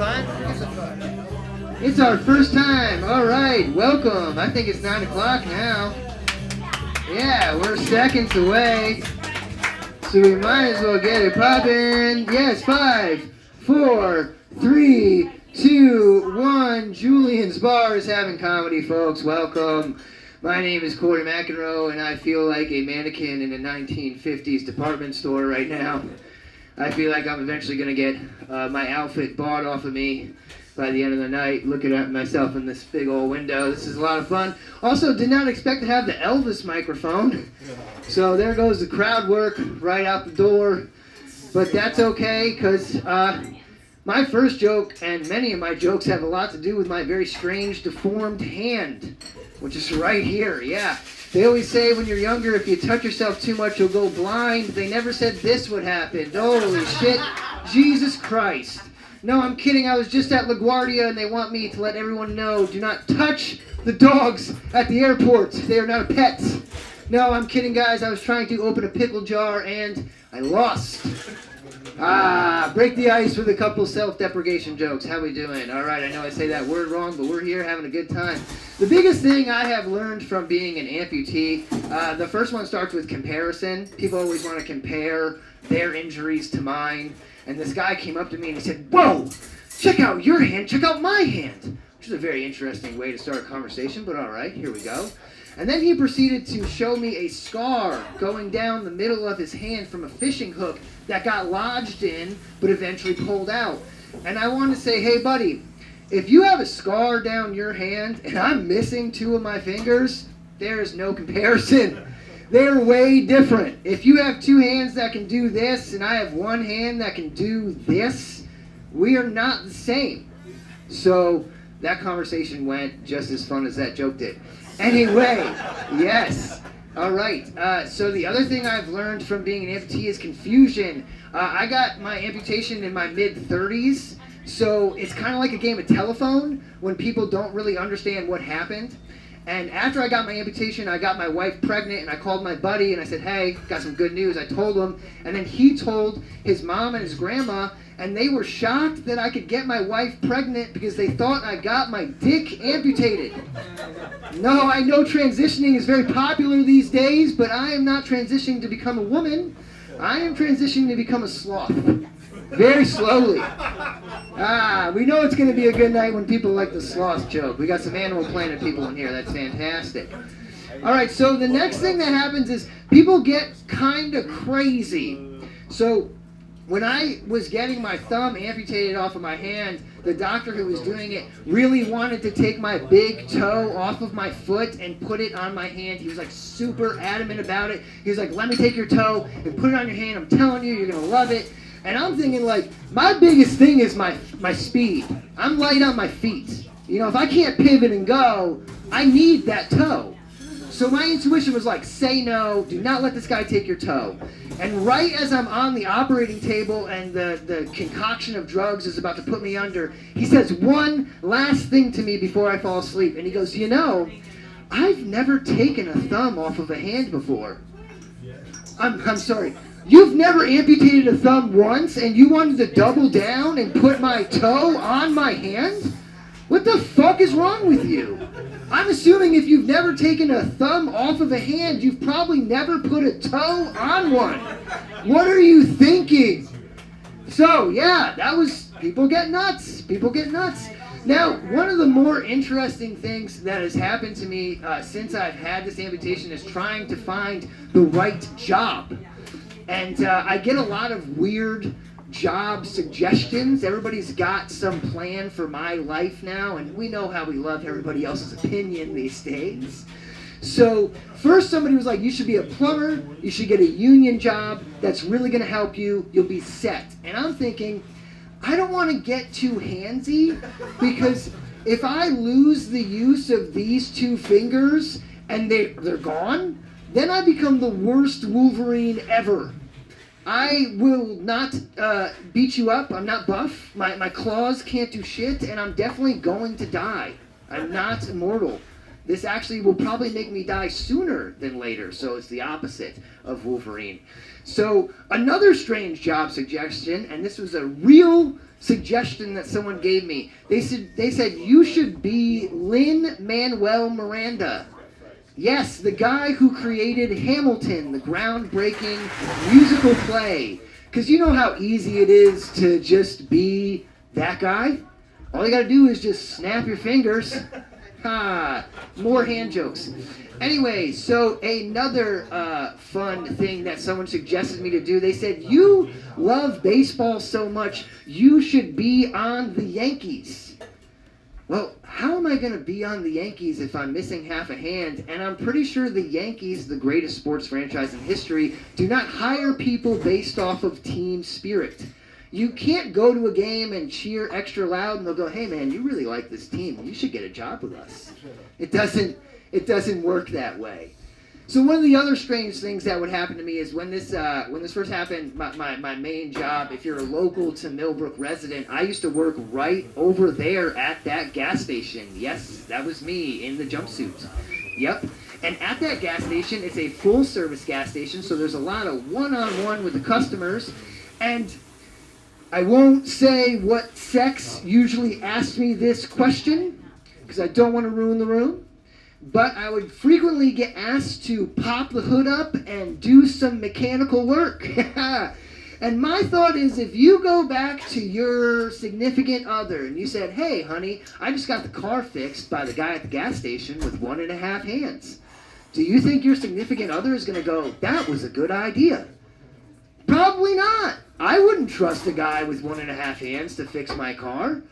fun? It's our first time. All right, welcome. I think it's 9 o'clock now. Yeah, we're seconds away. So we might as well get it poppin'. Yes, 5, 4, 3, 2, 1. Julien's Bar is having comedy, folks. Welcome. My name is Corey McEnroe, and I feel like a mannequin in a 1950s department store right now. I feel like I'm eventually going to get my outfit bought off of me by the end of the night, looking at myself in this big old window. This is a lot of fun. Also, did not expect to have the Elvis microphone. So there goes the crowd work right out the door. But that's okay, because my first joke, and many of my jokes, have a lot to do with my very strange, deformed hand, which is right here, yeah. They always say when you're younger, if you touch yourself too much, you'll go blind. They never said this would happen. Holy shit. Jesus Christ. No, I'm kidding. I was just at LaGuardia, and they want me to let everyone know, do not touch the dogs at the airport. They are not pets. No, I'm kidding, guys. I was trying to open a pickle jar, and I lost. Break the ice with a couple self-deprecation jokes. How we doing? All right, I know I say that word wrong, but we're here having a good time. The biggest thing I have learned from being an amputee, the first one starts with comparison. People always want to compare their injuries to mine. And this guy came up to me and he said, "Whoa, check out your hand, check out my hand." Which is a very interesting way to start a conversation, but all right, here we go. And then he proceeded to show me a scar going down the middle of his hand from a fishing hook that got lodged in, but eventually pulled out. And I want to say, hey, buddy, if you have a scar down your hand and I'm missing 2 of my fingers, there is no comparison. They're way different. If you have 2 hands that can do this and I have 1 hand that can do this, we are not the same. So that conversation went just as fun as that joke did. Anyway, yes. All right. So the other thing I've learned from being an amputee is confusion. I got my amputation in my mid-30s, so it's kind of like a game of telephone when people don't really understand what happened. And after I got my amputation, I got my wife pregnant, and I called my buddy, and I said, "Hey, got some good news." I told him, and then he told his mom and his grandma, and they were shocked that I could get my wife pregnant because they thought I got my dick amputated. No, I know transitioning is very popular these days, but I am not transitioning to become a woman. I am transitioning to become a sloth. Very slowly. We know it's going to be a good night when people like the sloth joke. We got some Animal Planet people in here. That's fantastic. All right, so the next thing that happens is people get kind of crazy. So when I was getting my thumb amputated off of my hand, the doctor who was doing it really wanted to take my big toe off of my foot and put it on my hand. He was like super adamant about it. He was like, "Let me take your toe and put it on your hand. I'm telling you, you're going to love it." And I'm thinking, like, my biggest thing is my speed. I'm light on my feet. You know, if I can't pivot and go, I need that toe. So my intuition was like, say no, do not let this guy take your toe. And right as I'm on the operating table and the concoction of drugs is about to put me under, he says one last thing to me before I fall asleep. And he goes, "You know, I've never taken a thumb off of a hand before." I'm sorry. You've never amputated a thumb once and you wanted to double down and put my toe on my hand? What the fuck is wrong with you? I'm assuming if you've never taken a thumb off of a hand, you've probably never put a toe on one. What are you thinking? So, yeah, that was, people get nuts. People get nuts. Now, one of the more interesting things that has happened to me since I've had this amputation is trying to find the right job. And I get a lot of weird job suggestions. Everybody's got some plan for my life now, and we know how we love everybody else's opinion these days. So first somebody was like, "You should be a plumber, you should get a union job, that's really going to help you, you'll be set." And I'm thinking, I don't want to get too handsy, because if I lose the use of these 2 fingers and they're gone, then I become the worst Wolverine ever. I will not beat you up. I'm not buff. My claws can't do shit, and I'm definitely going to die. I'm not immortal. This actually will probably make me die sooner than later, so it's the opposite of Wolverine. So another strange job suggestion, and this was a real suggestion that someone gave me. They said you should be Lin-Manuel Miranda. Yes, the guy who created Hamilton, the groundbreaking musical play. Because you know how easy it is to just be that guy? All you gotta do is just snap your fingers. Ha! More hand jokes. Anyway, so another fun thing that someone suggested me to do, they said, you love baseball so much, you should be on the Yankees. Well, how am I going to be on the Yankees if I'm missing half a hand? And I'm pretty sure the Yankees, the greatest sports franchise in history, do not hire people based off of team spirit. You can't go to a game and cheer extra loud and they'll go, hey man, you really like this team. You should get a job with us. It doesn't work that way. So one of the other strange things that would happen to me is when this first happened, my main job, if you're a local to Millbrook resident, I used to work right over there at that gas station. Yes, that was me in the jumpsuit. Yep. And at that gas station, it's a full service gas station, so there's a lot of one-on-one with the customers. And I won't say what sex usually asks me this question, because I don't want to ruin the room. But I would frequently get asked to pop the hood up and do some mechanical work. And my thought is, if you go back to your significant other and you said, hey, honey, I just got the car fixed by the guy at the gas station with 1.5 hands. Do you think your significant other is going to go, that was a good idea? Probably not. I wouldn't trust a guy with 1.5 hands to fix my car.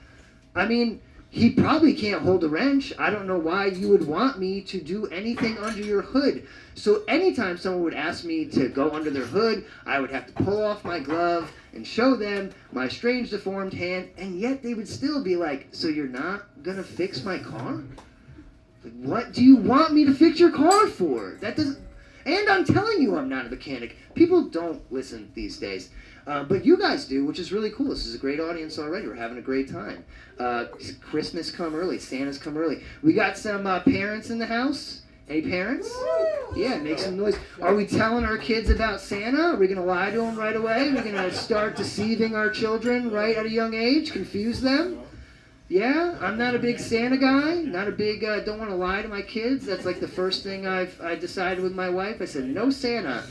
I mean, he probably can't hold a wrench. I don't know why you would want me to do anything under your hood. So anytime someone would ask me to go under their hood, I would have to pull off my glove and show them my strange deformed hand, and yet they would still be like, so you're not going to fix my car? Like, what do you want me to fix your car for? That doesn't... And I'm telling you I'm not a mechanic. People don't listen these days. But you guys do, which is really cool. This is a great audience already. We're having a great time. Christmas come early. Santa's come early. We got some parents in the house. Any parents? Yeah, make some noise. Are we telling our kids about Santa? Are we going to lie to them right away? Are we going to start deceiving our children right at a young age? Confuse them? Yeah, I'm not a big Santa guy. Not a big, don't want to lie to my kids. That's like the first thing I decided with my wife. I said, no Santa.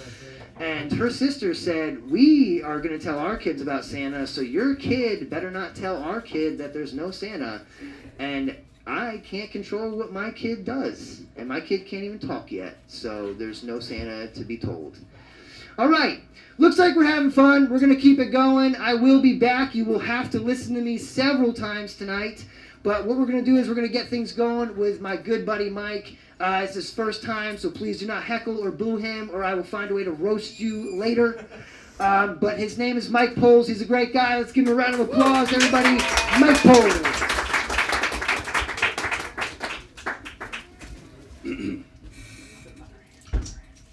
And her sister said, we are going to tell our kids about Santa, so your kid better not tell our kid that there's no Santa. And I can't control what my kid does. And my kid can't even talk yet, so there's no Santa to be told. All right. Looks like we're having fun. We're going to keep it going. I will be back. You will have to listen to me several times tonight. But what we're going to do is we're going to get things going with my good buddy Mike. It's his first time, so please do not heckle or boo him, or I will find a way to roast you later. But his name is Mike Poles. He's a great guy. Let's give him a round of applause, everybody. Mike Poles.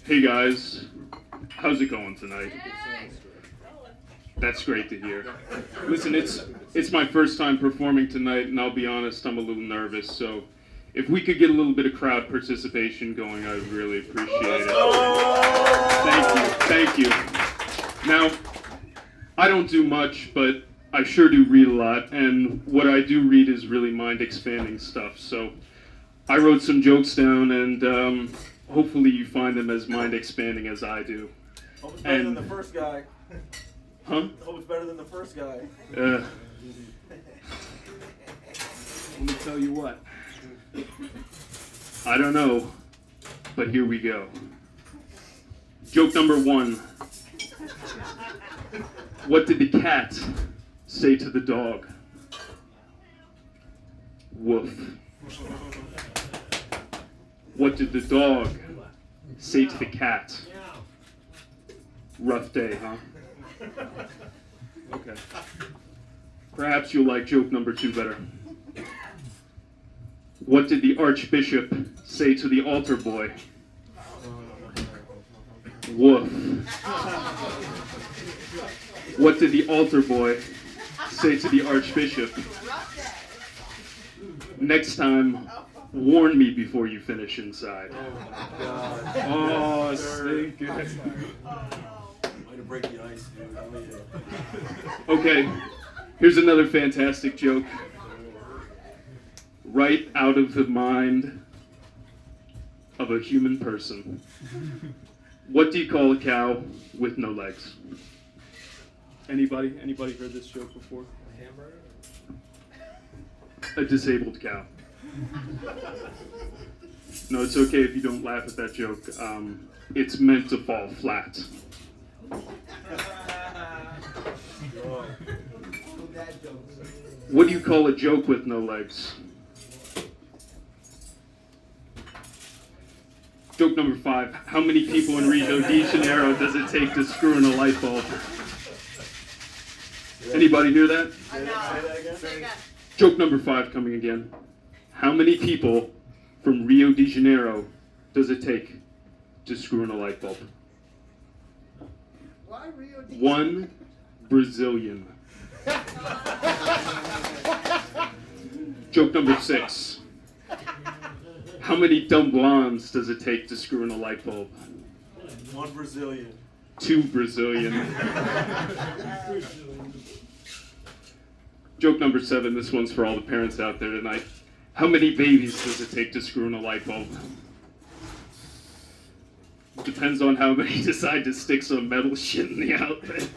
Hey guys, how's it going tonight? That's great to hear. Listen, it's my first time performing tonight, and I'll be honest, I'm a little nervous, so if we could get a little bit of crowd participation going, I'd really appreciate it. Thank you. Now, I don't do much, but I sure do read a lot, and what I do read is really mind-expanding stuff, so I wrote some jokes down, and hopefully you find them as mind-expanding as I do. Hope it's better than the first guy. Huh? Hope it's better than the first guy. Let me tell you what. I don't know, but here we go. Joke number 1. What did the cat say to the dog? Woof. What did the dog say to the cat? Rough day, huh? Okay. Perhaps you'll like joke number 2 better. What did the archbishop say to the altar boy? Woof. What did the altar boy say to the archbishop? Next time, Warn me before you finish inside. Oh my god. Oh, stinking. Way to break the ice, dude. Oh, yeah. Okay, here's another fantastic joke. Right out of the mind of a human person. What do you call a cow with no legs? Anybody heard this joke before? A hamburger? A disabled cow. No, it's okay if you don't laugh at that joke. It's meant to fall flat. What do you call a joke with no legs? Joke number 5. How many people in Rio de Janeiro does it take to screw in a light bulb? Anybody hear that? Say that again? Say again. Joke number 5 coming again. How many people from Rio de Janeiro does it take to screw in a light bulb? Why Rio de 1 Brazilian. Joke number 6. How many dumb blondes does it take to screw in a light bulb? 1 Brazilian. 2 Brazilian. Joke number 7. This one's for all the parents out there tonight. How many babies does it take to screw in a light bulb? Depends on how many decide to stick some metal shit in the outlet.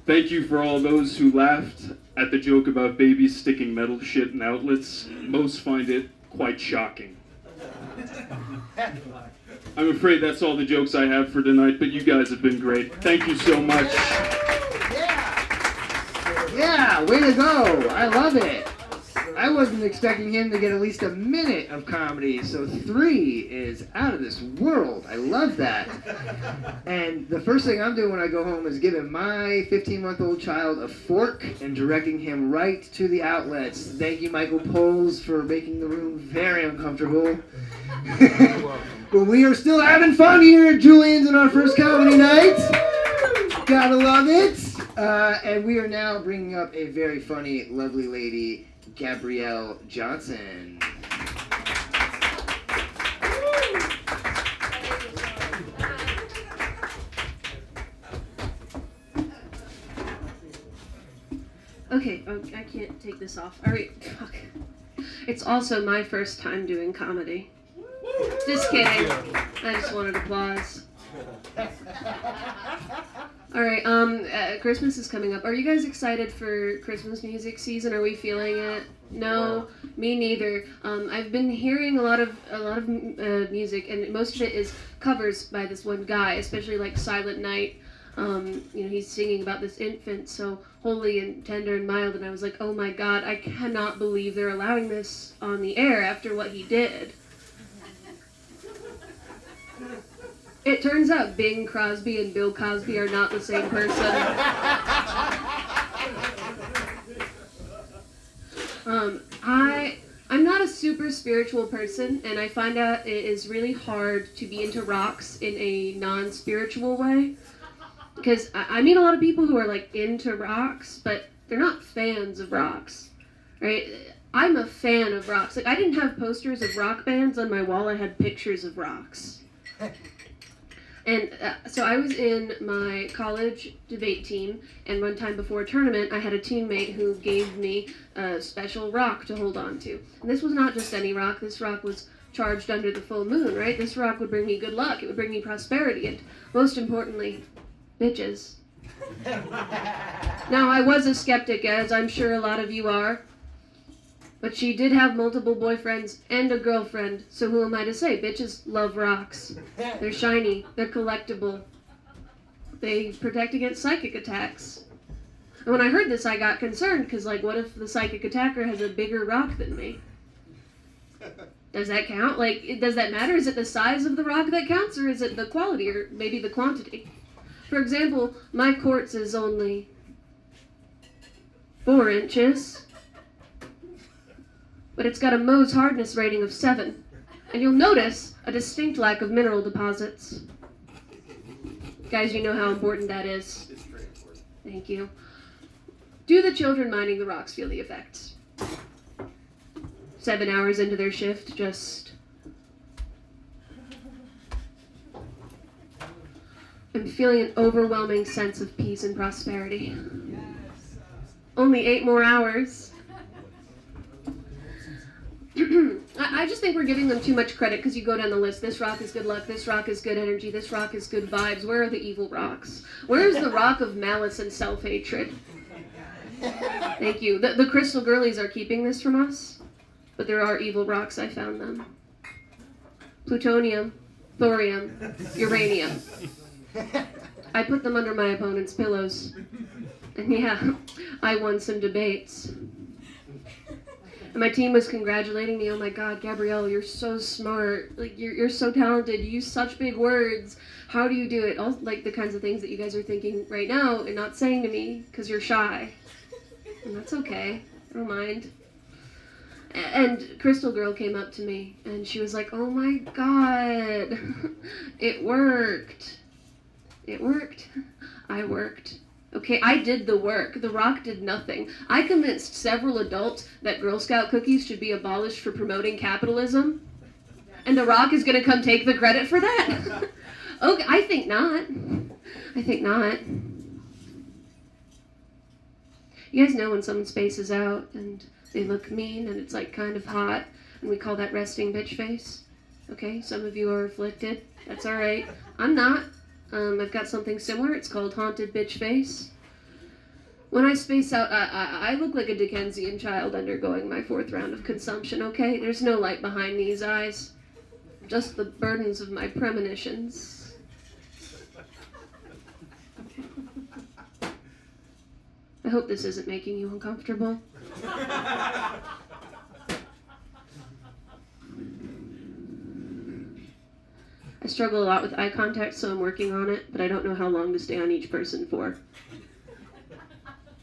Thank you for all those who laughed at the joke about babies sticking metal shit in outlets. Most find it quite shocking. I'm afraid that's all the jokes I have for tonight, but you guys have been great. Thank you so much. Yeah, way to go. I love it. I wasn't expecting him to get at least a minute of comedy, so 3 is out of this world. I love that. And the first thing I'm doing when I go home is giving my 15-month-old child a fork and directing him right to the outlets. Thank you, Michael Poles, for making the room very uncomfortable. But we are still having fun here at Julien's in our first comedy night. Gotta love it. And we are now bringing up a very funny, lovely lady, Gabrielle Johnson. Okay, I can't take this off. All right, fuck. It's also my first time doing comedy. Just kidding. I just wanted applause. All right, Christmas is coming up. Are you guys excited for Christmas music season? Are we feeling it? No, me neither. I've been hearing a lot of music, and most of it is covers by this one guy, especially like Silent Night. He's singing about this infant so holy and tender and mild, and I was like, oh my God, I cannot believe they're allowing this on the air after what he did. It turns out Bing Crosby and Bill Cosby are not the same person. I'm not a super spiritual person, and I find out it is really hard to be into rocks in a non-spiritual way. Because I meet a lot of people who are like into rocks, but they're not fans of rocks, right? I'm a fan of rocks. Like, I didn't have posters of rock bands on my wall. I had pictures of rocks. And so I was in my college debate team, and one time before a tournament, I had a teammate who gave me a special rock to hold on to. And this was not just any rock. This rock was charged under the full moon, right? This rock would bring me good luck. It would bring me prosperity, and most importantly, bitches. Now, I was a skeptic, as I'm sure a lot of you are. But she did have multiple boyfriends and a girlfriend, so who am I to say? Bitches love rocks. They're shiny, they're collectible. They protect against psychic attacks. And when I heard this, I got concerned, because, like, what if the psychic attacker has a bigger rock than me? Does that count? Like, does that matter? Is it the size of the rock that counts, or is it the quality, or maybe the quantity? For example, my quartz is only 4 inches. But it's got a Mohs hardness rating of 7. And you'll notice a distinct lack of mineral deposits. Guys, you know how important that is. It's very important. Thank you. Do the children mining the rocks feel the effects? 7 hours into their shift, just... I'm feeling an overwhelming sense of peace and prosperity. Only 8 more hours. I just think we're giving them too much credit because you go down the list. This rock is good luck. This rock is good energy. This rock is good vibes. Where are the evil rocks? Where is the rock of malice and self-hatred? Thank you. The crystal girlies are keeping this from us, but there are evil rocks. I found them. Plutonium, thorium, uranium. I put them under my opponent's pillows. And yeah, I won some debates. And my team was congratulating me. Oh my God, Gabrielle, you're so smart. Like, you're so talented. You use such big words. How do you do it? All, like, the kinds of things that you guys are thinking right now and not saying to me because you're shy. And that's okay. I don't mind. And Crystal Girl came up to me and she was like, oh my God, it worked. It worked. I worked. Okay, I did the work. The Rock did nothing. I convinced several adults that Girl Scout cookies should be abolished for promoting capitalism. And The Rock is going to come take the credit for that? Okay, I think not. I think not. You guys know when someone spaces out and they look mean and it's like kind of hot, and we call that resting bitch face? Okay, some of you are afflicted. That's all right. I'm not. I've got something similar. It's called haunted bitch face. When I space out, I look like a Dickensian child undergoing my 4th round of consumption, okay? There's no light behind these eyes. Just the burdens of my premonitions. I hope this isn't making you uncomfortable. I struggle a lot with eye contact, so I'm working on it, but I don't know how long to stay on each person for.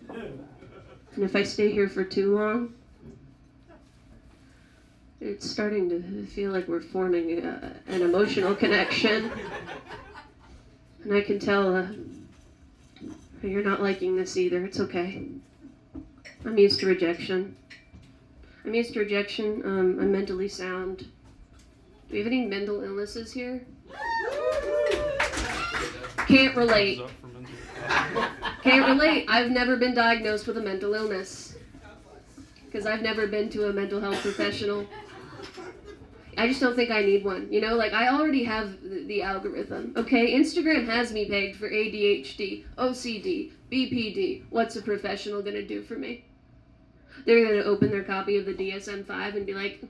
And if I stay here for too long, it's starting to feel like we're forming an emotional connection. And I can tell you're not liking this either. It's okay. I'm used to rejection. I'm used to rejection. I'm mentally sound. Do we have any mental illnesses here? Can't relate. Can't relate. I've never been diagnosed with a mental illness because I've never been to a mental health professional. I just don't think I need one. You know, like, I already have the algorithm. Okay, Instagram has me pegged for ADHD, OCD, BPD. What's a professional gonna do for me? They're gonna open their copy of the DSM-5 and be like,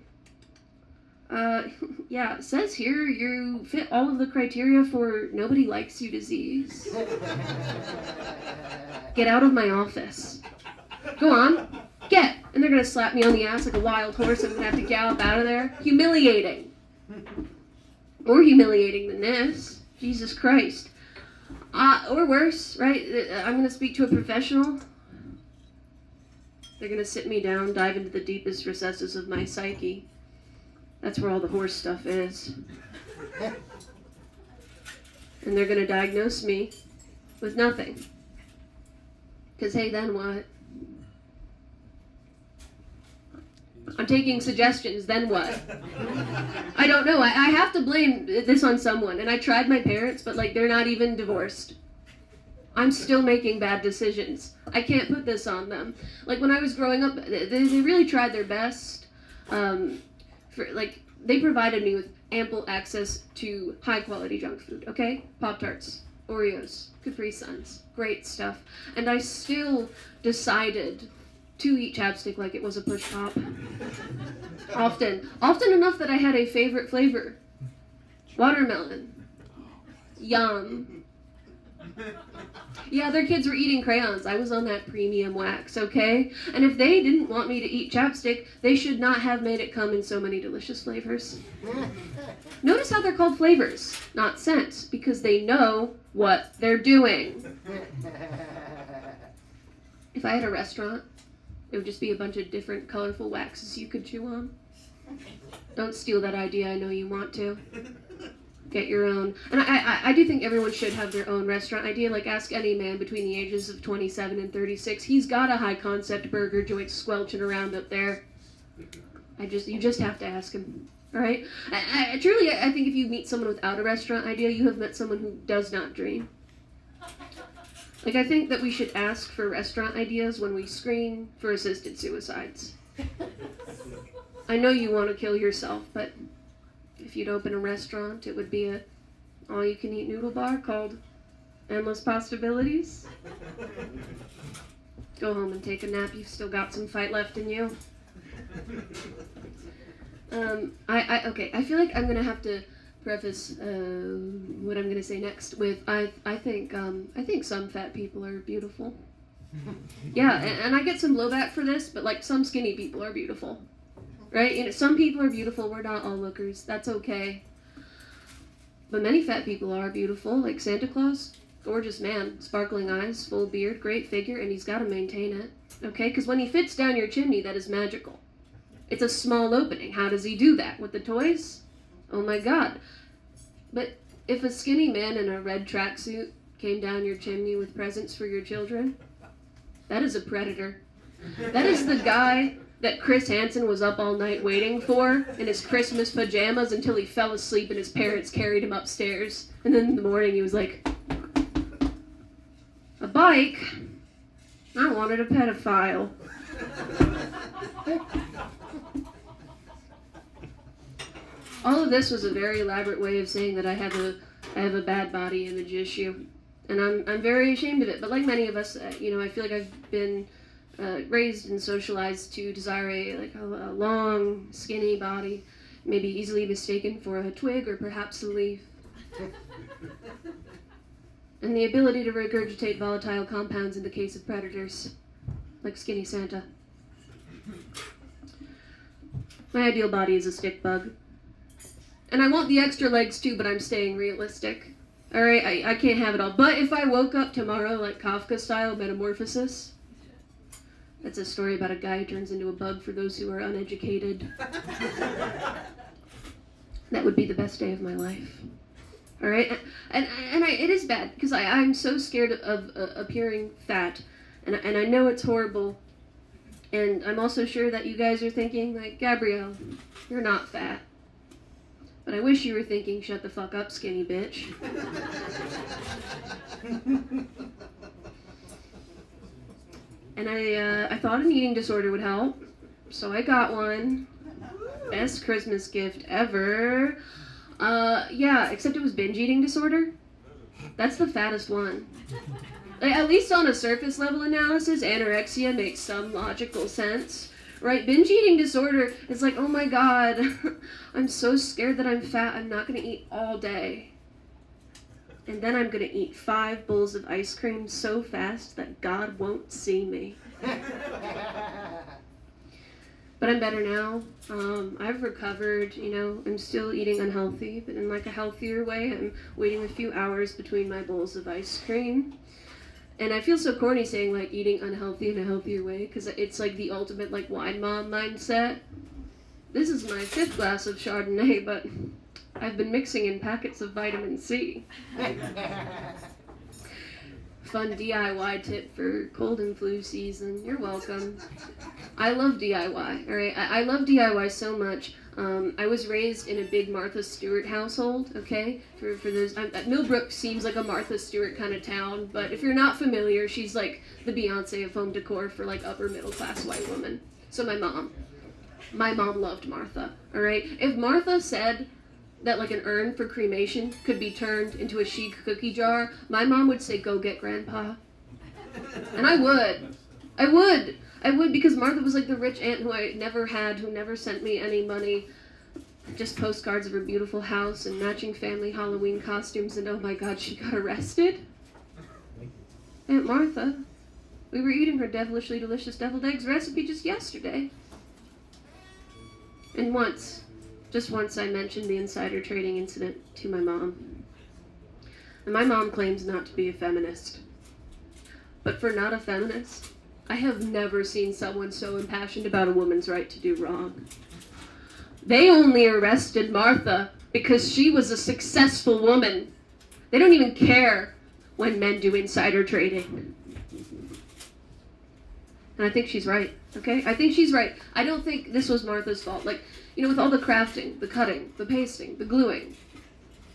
yeah, it says here you fit all of the criteria for nobody likes you disease. Get out of my office. Go on, get. And they're gonna slap me on the ass like a wild horse and I'm gonna have to gallop out of there. Humiliating. More humiliating than this. Jesus Christ. Or worse, right? I'm gonna speak to a professional. They're gonna sit me down, dive into the deepest recesses of my psyche. That's where all the horse stuff is. And they're going to diagnose me with nothing. Because, hey, then what? I'm taking suggestions, then what? I don't know. I have to blame this on someone. And I tried my parents, but, like, they're not even divorced. I'm still making bad decisions. I can't put this on them. Like, when I was growing up, they really tried their best. They provided me with ample access to high-quality junk food, okay? Pop-Tarts, Oreos, Capri Suns, great stuff. And I still decided to eat chapstick like it was a push pop. Often enough that I had a favorite flavor. Watermelon. Yum. Yeah, their kids were eating crayons. I was on that premium wax, okay? And if they didn't want me to eat chapstick, they should not have made it come in so many delicious flavors. Notice how they're called flavors, not scents, because they know what they're doing. If I had a restaurant, it would just be a bunch of different colorful waxes you could chew on. Don't steal that idea, I know you want to. Get your own. And I do think everyone should have their own restaurant idea. Like, ask any man between the ages of 27 and 36. He's got a high-concept burger joint squelching around up there. You just have to ask him. All right? I truly, I think if you meet someone without a restaurant idea, you have met someone who does not dream. Like, I think that we should ask for restaurant ideas when we screen for assisted suicides. I know you want to kill yourself, but if you'd open a restaurant, it would be a all-you-can-eat noodle bar called Endless Possibilities. Go home and take a nap. You've still got some fight left in you. Okay, I feel like I'm gonna have to preface what I'm gonna say next with I think some fat people are beautiful. Yeah, and I get some blowback for this, but like some skinny people are beautiful, right? You know, some people are beautiful. We're not all lookers. That's okay. But many fat people are beautiful, like Santa Claus. Gorgeous man, sparkling eyes, full beard, great figure, and he's got to maintain it, okay? Because when he fits down your chimney, that is magical. It's a small opening. How does he do that? With the toys? Oh my God. But if a skinny man in a red tracksuit came down your chimney with presents for your children, that is a predator. That is the guy that Chris Hansen was up all night waiting for in his Christmas pajamas until he fell asleep and his parents carried him upstairs. And then in the morning he was like, a bike? I wanted a pedophile. All of this was a very elaborate way of saying that I have a bad body image issue, and I'm very ashamed of it. But like many of us, I feel like I've been raised and socialized to desire a long, skinny body, maybe easily mistaken for a twig or perhaps a leaf. And the ability to regurgitate volatile compounds in the case of predators, like Skinny Santa. My ideal body is a stick bug. And I want the extra legs too, but I'm staying realistic. Alright, I can't have it all. But if I woke up tomorrow like Kafka-style metamorphosis, that's a story about a guy who turns into a bug for those who are uneducated. That would be the best day of my life. All right, and it is bad because I'm so scared of appearing fat, and I know it's horrible, and I'm also sure that you guys are thinking like, Gabrielle, you're not fat, but I wish you were thinking, shut the fuck up, skinny bitch. And I thought an eating disorder would help, so I got one. Best Christmas gift ever. Yeah, except it was binge eating disorder. That's the fattest one. Like, at least on a surface level analysis, anorexia makes some logical sense, right? Binge eating disorder is like, oh my God, I'm so scared that I'm fat, I'm not gonna eat all day. And then I'm gonna eat 5 bowls of ice cream so fast that God won't see me. But I'm better now. I've recovered, I'm still eating unhealthy, but in like a healthier way. I'm waiting a few hours between my bowls of ice cream. And I feel so corny saying like eating unhealthy in a healthier way, because it's like the ultimate like wine mom mindset. This is my 5th glass of Chardonnay, but I've been mixing in packets of vitamin C. Fun DIY tip for cold and flu season. You're welcome. I love DIY, alright? I love DIY so much. I was raised in a big Martha Stewart household, okay? For those, Millbrook seems like a Martha Stewart kind of town, but if you're not familiar, she's like the Beyonce of home decor for like upper middle class white women. So my mom loved Martha, alright? If Martha said that like an urn for cremation could be turned into a chic cookie jar, my mom would say, go get Grandpa. And I would, because Martha was like the rich aunt who I never had, who never sent me any money, just postcards of her beautiful house and matching family Halloween costumes, and oh my God, she got arrested? Aunt Martha. We were eating her devilishly delicious deviled eggs recipe just yesterday. And just once I mentioned the insider trading incident to my mom. And my mom claims not to be a feminist. But for not a feminist, I have never seen someone so impassioned about a woman's right to do wrong. They only arrested Martha because she was a successful woman. They don't even care when men do insider trading. And I think she's right, okay? I think she's right. I don't think this was Martha's fault. Like, you know, with all the crafting, the cutting, the pasting, the gluing,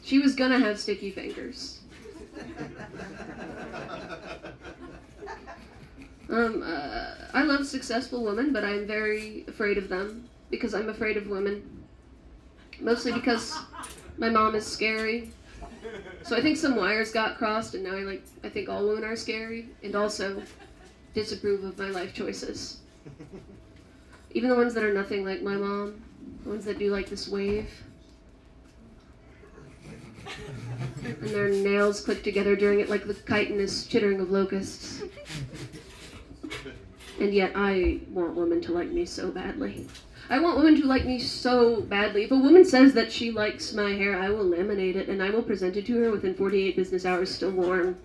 she was gonna have sticky fingers. I love successful women, but I'm very afraid of them because I'm afraid of women. Mostly because my mom is scary. So I think some wires got crossed, and now I think all women are scary, and also disapprove of my life choices. Even the ones that are nothing like my mom, the ones that do like this wave. And their nails click together during it like the chitinous chittering of locusts. And yet I want women to like me so badly. I want women to like me so badly. If a woman says that she likes my hair, I will laminate it and I will present it to her within 48 business hours still warm.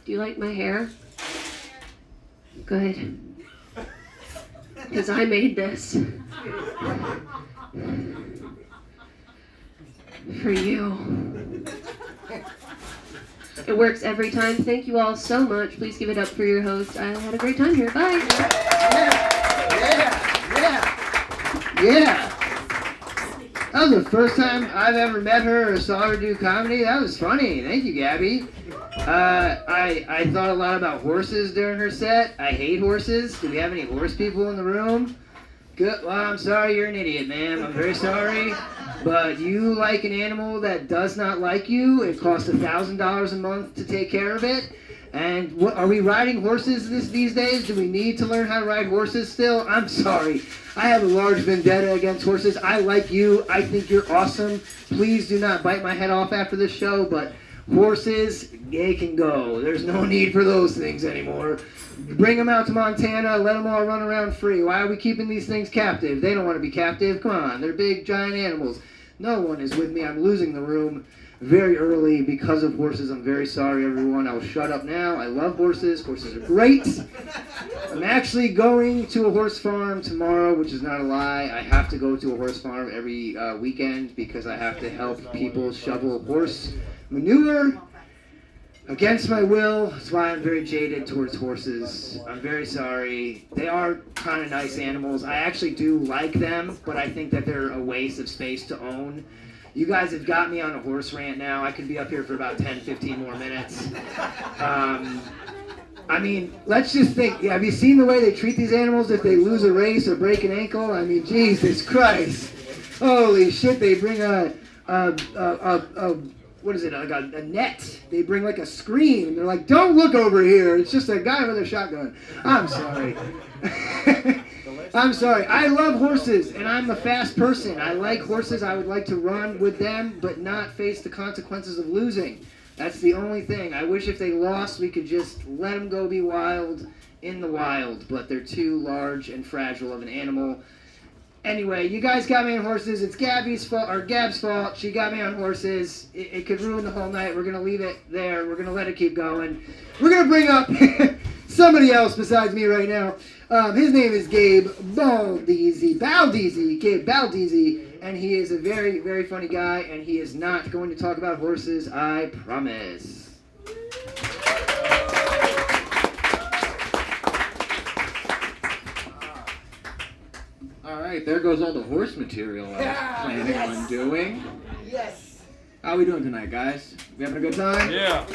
Do you like my hair? Good. Because I made this. For you. It works every time. Thank you all so much. Please give it up for your host. I had a great time here. Bye. Yeah. That was the first time I've ever met her or saw her do comedy. That was funny. Thank you, Gabby. I thought a lot about horses during her set. I hate horses. Do we have any horse people in the room? Good. Well, I'm sorry you're an idiot, ma'am. I'm very sorry. But you like an animal that does not like you. It costs $1,000 a month to take care of it. And what, are we riding horses these days? Do we need to learn how to ride horses still? I'm sorry. I have a large vendetta against horses. I like you. I think you're awesome. Please do not bite my head off after this show, but horses, they can go. There's no need for those things anymore. Bring them out to Montana, let them all run around free. Why are we keeping these things captive? They don't want to be captive. Come on, they're big, giant animals. No one is with me. I'm losing the room very early because of horses. I'm very sorry, everyone. I'll shut up now. I love horses. Horses are great. I'm actually going to a horse farm tomorrow, which is not a lie. I have to go to a horse farm every weekend because I have to help people shovel horse manure against my will. That's why I'm very jaded towards horses. I'm very sorry. They are kind of nice animals. I actually do like them, but I think that they're a waste of space to own. You guys have got me on a horse rant now. I could be up here for about 10, 15 more minutes. I mean, let's just think. Yeah, have you seen the way they treat these animals if they lose a race or break an ankle? I mean, Jesus Christ. Holy shit, they bring what is it, like a net. They bring like a screen, and they're like, don't look over here. It's just a guy with a shotgun. I'm sorry. I'm sorry. I love horses, and I'm a fast person. I like horses. I would like to run with them, but not face the consequences of losing. That's the only thing. I wish if they lost, we could just let them go be wild in the wild, but they're too large and fragile of an animal. Anyway, you guys got me on horses. It's Gabby's fault, or Gab's fault. She got me on horses. It could ruin the whole night. We're going to leave it there. We're going to let it keep going. We're going to bring up somebody else besides me right now. His name is Gabe Baldizzi. Gabe Baldizzi. And he is a very, very funny guy, and he is not going to talk about horses, I promise. All right, there goes all the horse material I was planning on doing. Yes. How are we doing tonight, guys? We having a good time? Yeah.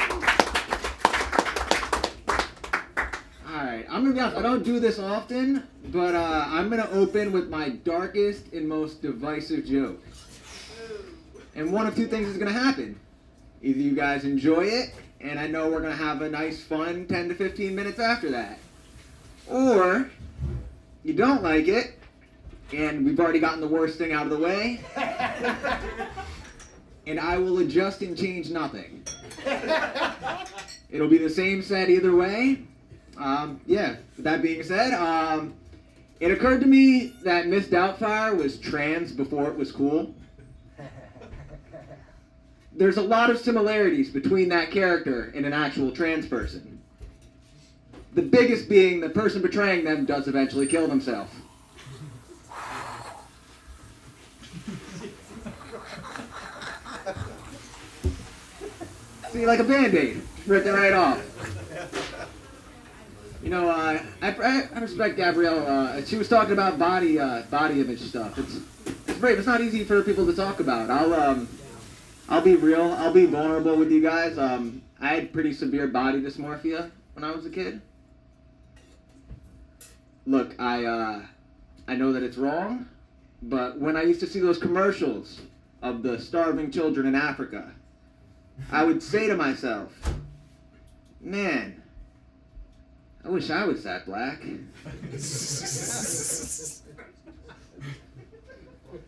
All right, I'm gonna be honest. I don't do this often, but I'm gonna open with my darkest and most divisive joke. And one of two things is gonna happen. Either you guys enjoy it, and I know we're gonna have a nice, fun 10 to 15 minutes after that, or you don't like it. And we've already gotten the worst thing out of the way. And I will adjust and change nothing. It'll be the same set either way. Yeah, with that being said, it occurred to me that Miss Doubtfire was trans before it was cool. There's a lot of similarities between that character and an actual trans person. The biggest being the person portraying them does eventually kill themselves. See, like a Band-Aid. Ripped it right off. You know, I respect Gabrielle. She was talking about body image stuff. It's brave. It's not easy for people to talk about. I'll be real. I'll be vulnerable with you guys. I had pretty severe body dysmorphia when I was a kid. Look, I know that it's wrong, but when I used to see those commercials of the starving children in Africa, I would say to myself, man, I wish I was that black.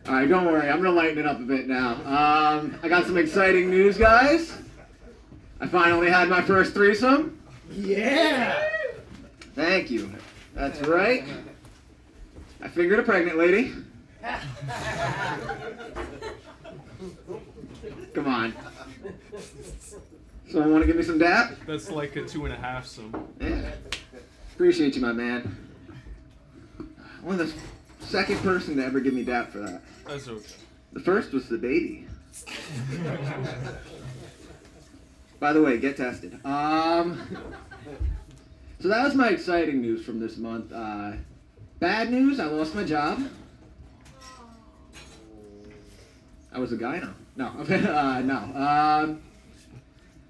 Alright, don't worry, I'm gonna lighten it up a bit now. I got some exciting news, guys. I finally had my first threesome. Yeah! Thank you. That's right. I fingered a pregnant lady. Come on. Someone want to give me some dap? That's like a 2.5 some. Yeah. Appreciate you, my man. One of the second person to ever give me dap for that. That's okay. The first was the baby. By the way, get tested. So that was my exciting news from this month. Bad news, I lost my job. I was a guy now. No, no.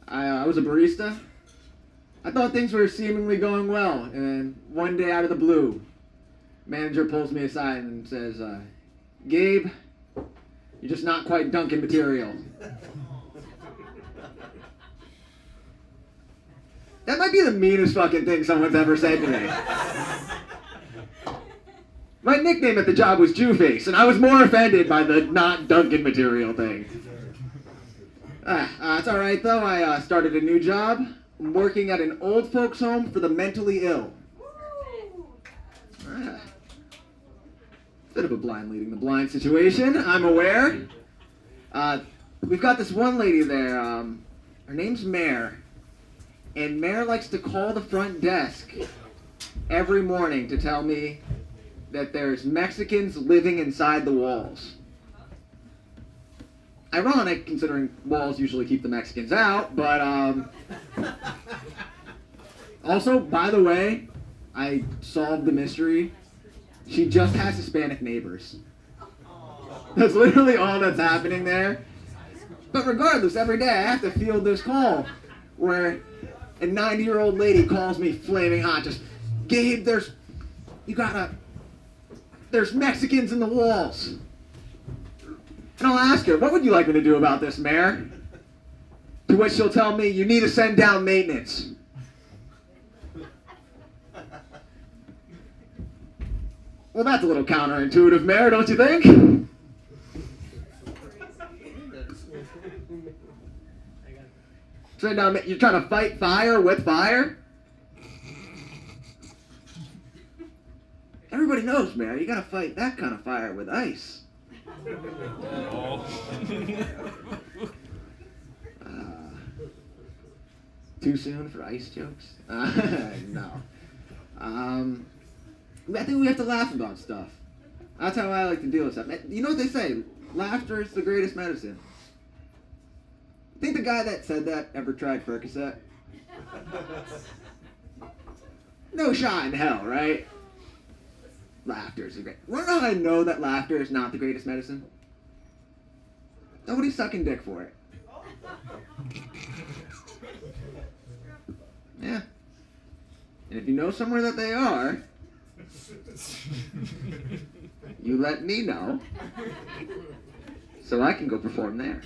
I was a barista. I thought things were seemingly going well, and one day out of the blue, manager pulls me aside and says, Gabe, you're just not quite Dunkin' material. That might be the meanest fucking thing someone's ever said to me. My nickname at the job was Jewface, and I was more offended by the not Dunkin' material thing. It's alright though, I started a new job. I'm working at an old folks home for the mentally ill. Bit of a blind leading the blind situation, I'm aware. We've got this one lady there, her name's Mare. And Mare likes to call the front desk every morning to tell me that there's Mexicans living inside the walls. Ironic, considering walls usually keep the Mexicans out, but also, by the way, I solved the mystery. She just has Hispanic neighbors. That's literally all that's happening there. But regardless, every day I have to field this call where a 90-year-old lady calls me flaming hot, just, Gabe, there's Mexicans in the walls. And I'll ask her, what would you like me to do about this, Mayor? To which she'll tell me, you need to send down maintenance. Well, that's a little counterintuitive, Mayor, don't you think? Send down, you're trying to fight fire with fire? Everybody knows, Mayor, you gotta fight that kind of fire with ice. Too soon for ice jokes? No. I think we have to laugh about stuff. That's how I like to deal with stuff. You know what they say? Laughter is the greatest medicine. Think the guy that said that ever tried Percocet? No shot in hell, right? Laughter is the great. Wanna know how I know that laughter is not the greatest medicine? Nobody's sucking dick for it. Yeah. And if you know somewhere that they are, you let me know so I can go perform there.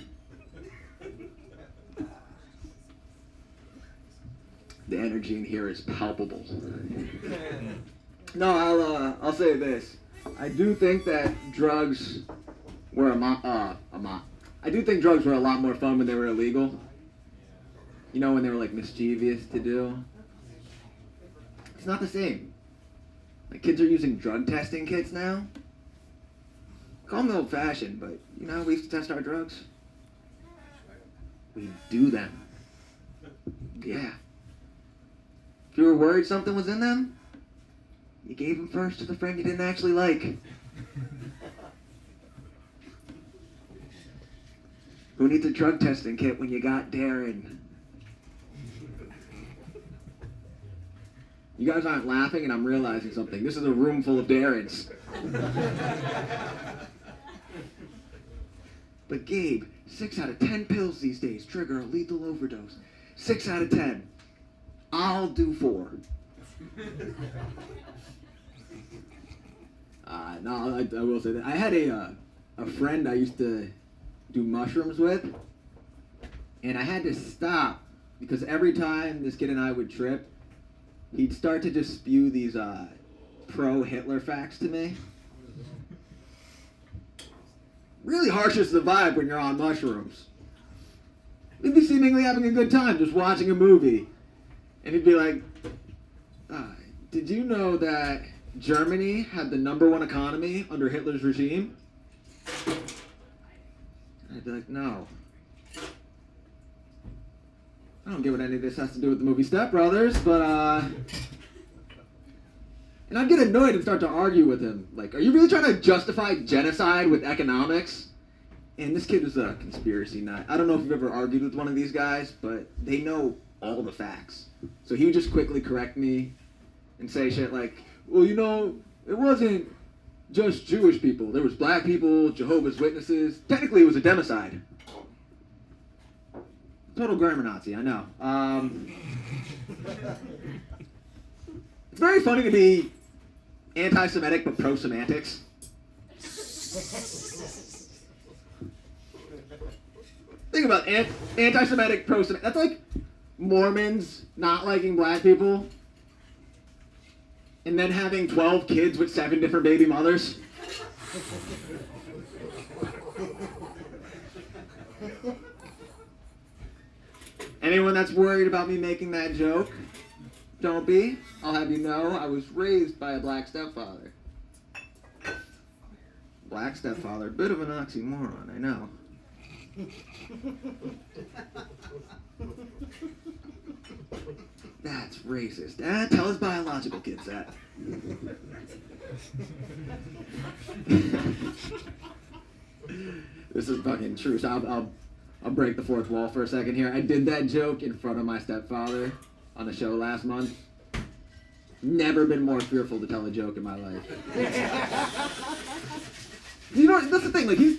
The energy in here is palpable. No, I'll say this. I do think that drugs were I do think drugs were a lot more fun when they were illegal. You know, when they were like mischievous to do. It's not the same. Like kids are using drug testing kits now. Call them old-fashioned, but you know how we used to test our drugs? We do them. Yeah. If you were worried something was in them, you gave them first to the friend you didn't actually like. Who needs a drug testing kit when you got Darren? You guys aren't laughing, and I'm realizing something. This is a room full of Darrens. But Gabe, 6 out of 10 pills these days trigger a lethal overdose. 6 out of 10. I'll do 4. No, I will say that. I had a friend I used to do mushrooms with, and I had to stop because every time this kid and I would trip, he'd start to just spew these pro-Hitler facts to me. Really harshes the vibe when you're on mushrooms. We'd be seemingly having a good time just watching a movie. And he'd be like, did you know that Germany had the #1 economy under Hitler's regime? I'd be like, no. I don't get what any of this has to do with the movie Step Brothers, but, and I'd get annoyed and start to argue with him. Like, are you really trying to justify genocide with economics? And this kid was a conspiracy nut. I don't know if you've ever argued with one of these guys, but they know all the facts. So he would just quickly correct me and say shit like, well, you know, it wasn't just Jewish people. There was black people, Jehovah's Witnesses. Technically, it was a democide. Total grammar Nazi, I know. It's very funny to be anti-Semitic but pro-semantics. Think about anti-Semitic, pro-Semitic. That's like Mormons not liking black people and then having 12 kids with 7 different baby mothers. Anyone that's worried about me making that joke, don't be. I'll have you know I was raised by a black stepfather. Black stepfather, bit of an oxymoron, I know. That's racist. Tell his biological kids that. This is fucking true. So I'll break the fourth wall for a second here. I did that joke in front of my stepfather on the show last month. Never been more fearful to tell a joke in my life. You know, that's the thing. Like he's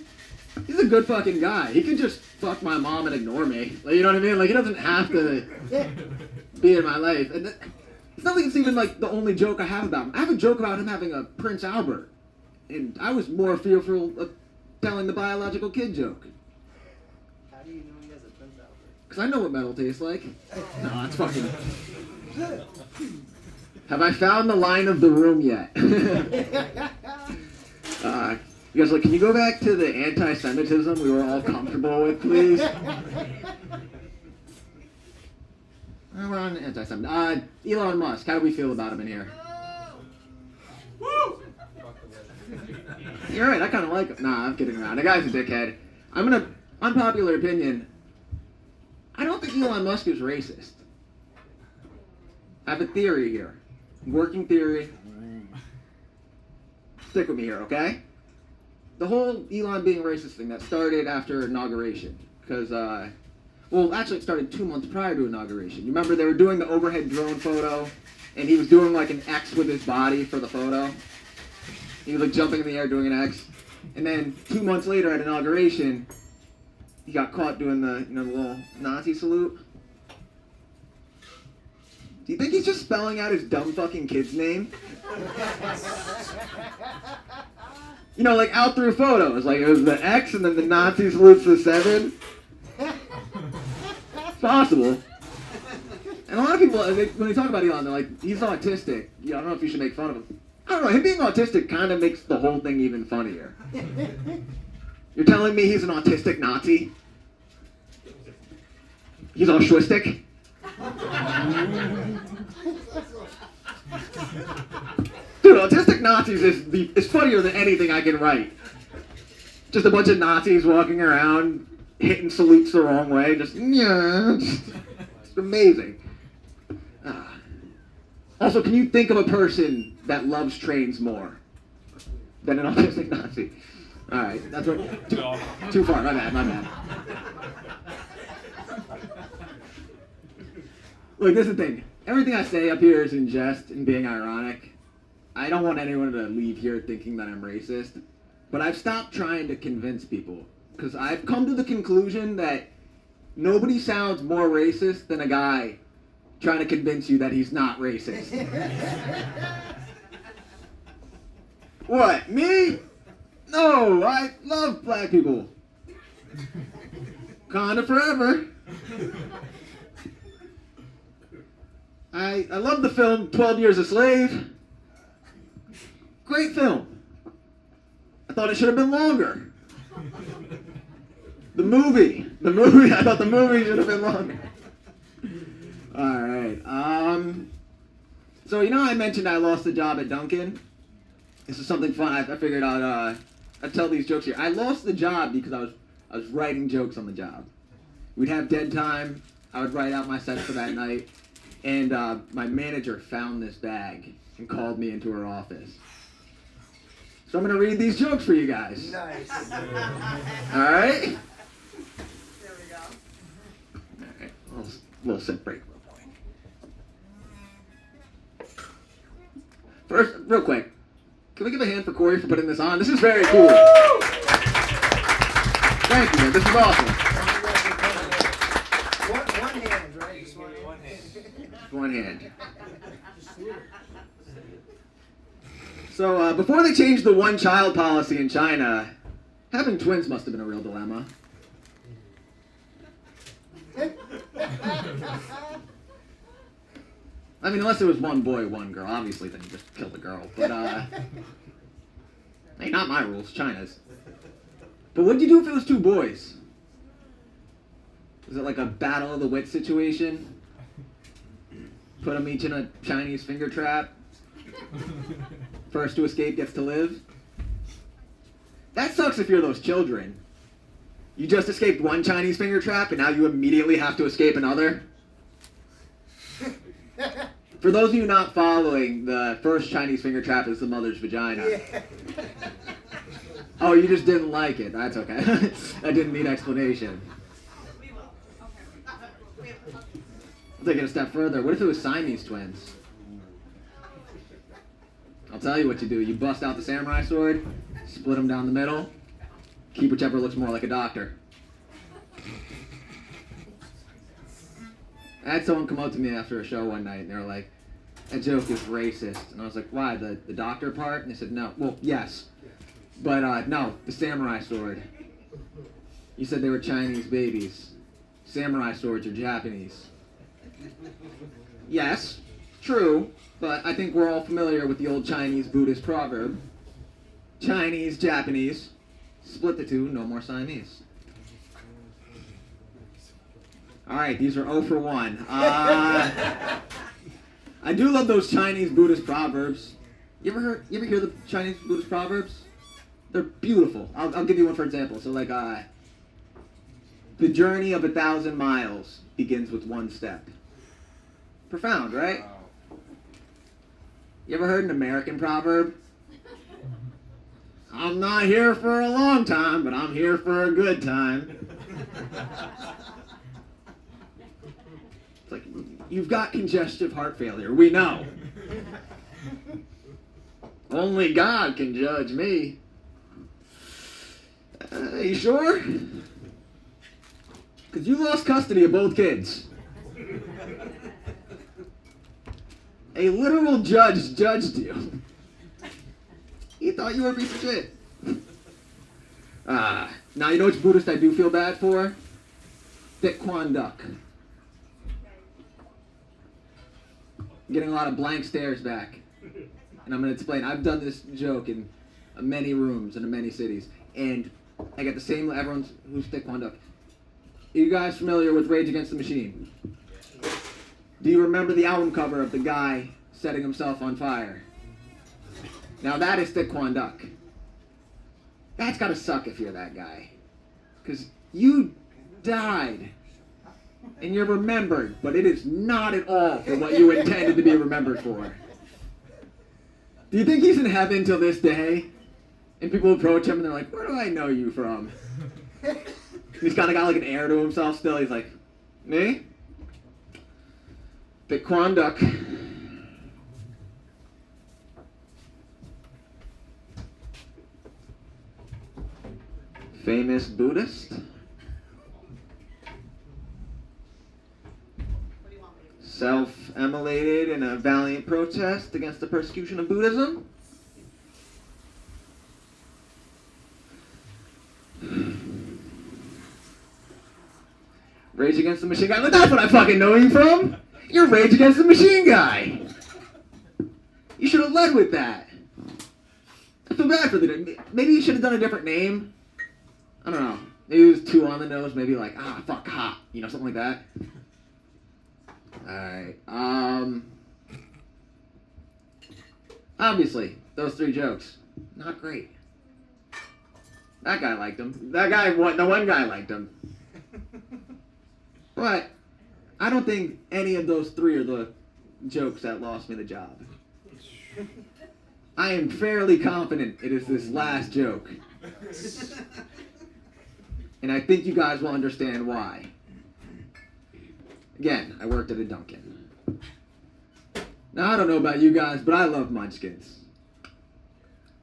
a good fucking guy. He could just fuck my mom and ignore me. Like, you know what I mean? Like he doesn't have to be in my life. And it's not like it's even like the only joke I have about him. I have a joke about him having a Prince Albert, and I was more fearful of telling the biological kid joke. How do you know he has a Prince Albert? Because I know what metal tastes like. No, that's fucking... Have I found the line of the room yet? You guys, like, can you go back to the anti-Semitism we were all comfortable with, please? We're on anti-Semitism. Elon Musk, how do we feel about him in here? Woo! You're right, I kind of like him. Nah, I'm kidding around. The guy's a dickhead. Unpopular opinion, I don't think Elon Musk is racist. I have a theory here. Working theory. Stick with me here, okay? The whole Elon being racist thing, that started after inauguration. Because, well, actually it started 2 months prior to inauguration. You remember they were doing the overhead drone photo, and he was doing like an X with his body for the photo. He was like jumping in the air doing an X. And then 2 months later at inauguration, he got caught doing the, the little Nazi salute. Do you think he's just spelling out his dumb fucking kid's name? You know, like out through photos. Like it was the X and then the Nazi salutes the 7. It's possible. And a lot of people, when they talk about Elon, they're like, he's autistic. Yeah, I don't know if you should make fun of him. I don't know, him being autistic kind of makes the whole thing even funnier. You're telling me he's an autistic Nazi? He's altruistic? Dude, autistic Nazis is funnier than anything I can write. Just a bunch of Nazis walking around, hitting salutes the wrong way, just, yeah, it's amazing. Also, can you think of a person that loves trains more than an autistic Nazi? All right, that's what. Too far. My bad. Look, this is the thing. everything I say up here is in jest and being ironic. I don't want anyone to leave here thinking that I'm racist, but I've stopped trying to convince people because I've come to the conclusion that nobody sounds more racist than a guy trying to convince you that he's not racist. What, me? No, I love black people. Kinda forever. I love the film 12 Years a Slave. Great film. I thought it should have been longer. The movie, I thought the movie should have been longer. Alright, so you know I mentioned I lost the job at Dunkin'? This is something fun. I figured I'd tell these jokes here. I lost the job because I was writing jokes on the job. We'd have dead time. I would write out my sets for that night. And my manager found this bag and called me into her office. So I'm going to read these jokes for you guys. Nice. All right? There we go. All right. Little sip break real quick. First, real quick, can we give a hand for Corey for putting this on? This is very cool. Thank you, man. This is awesome. One hand, right? Just one hand. One hand. So, before they changed the one-child policy in China, having twins must have been a real dilemma. I mean, unless it was one boy, one girl. Obviously, then you just kill the girl. But, hey, not my rules, China's. But what'd you do if it was two boys? Is it like a battle of the wits situation? Put them each in a Chinese finger trap? First to escape gets to live? That sucks if you're those children. You just escaped one Chinese finger trap and now you immediately have to escape another? For those of you not following, the first Chinese finger trap is the mother's vagina. Yeah. Oh, you just didn't like it. That's okay. I didn't need explanation. We will. Okay. I'll take it a step further. What if it was Siamese twins? I'll tell you what you do. You bust out the samurai sword, split them down the middle, keep whichever looks more like a doctor. I had someone come up to me after a show one night, and they were like, that joke is racist. And I was like, why, the doctor part? And they said, no. Well, yes. But, no, the samurai sword. You said they were Chinese babies. Samurai swords are Japanese. Yes, true, but I think we're all familiar with the old Chinese Buddhist proverb. Chinese, Japanese, split the two, no more Siamese. Alright, these are 0 for 1. I do love those Chinese Buddhist proverbs. You ever hear the Chinese Buddhist proverbs? They're beautiful. I'll give you one for example. So like, the journey of 1,000 miles begins with one step. Profound, right? You ever heard an American proverb? I'm not here for a long time, but I'm here for a good time. It's like, you've got congestive heart failure. We know. Only God can judge me. You sure? Because you lost custody of both kids. A literal judge judged you. He thought you were a piece of shit. Now you know which Buddhist I do feel bad for? Thick Quan Duck. I'm getting a lot of blank stares back. And I'm going to explain. I've done this joke in many rooms and in many cities. And I get the same, everyone's, who's Thick Quan Duck? Are you guys familiar with Rage Against the Machine? Do you remember the album cover of the guy setting himself on fire? Now that is Thick Quan Duck. That's gotta suck if you're that guy. Because you died. And you're remembered, but it is not at all for what you intended to be remembered for. Do you think he's in heaven till this day? And people approach him and they're like, where do I know you from? He's kind of got like an air to himself still. He's like, me? The Quanduck. Famous Buddhist. What do you want me to do? Self-immolated in a valiant protest against the persecution of Buddhism. Rage Against the Machine Guy. Look, that's what I fucking know you from. You're Rage Against the Machine Guy. You should have led with that. I feel bad for the. Maybe you should have done a different name. I don't know. Maybe it was too on the nose. Maybe like fuck hot. You know, something like that. Alright, obviously, those 3 jokes, not great. That guy liked them. The one guy liked them. But, I don't think any of those 3 are the jokes that lost me the job. I am fairly confident it is this last joke. And I think you guys will understand why. Again, I worked at a Dunkin'. Now, I don't know about you guys, but I love Munchkins.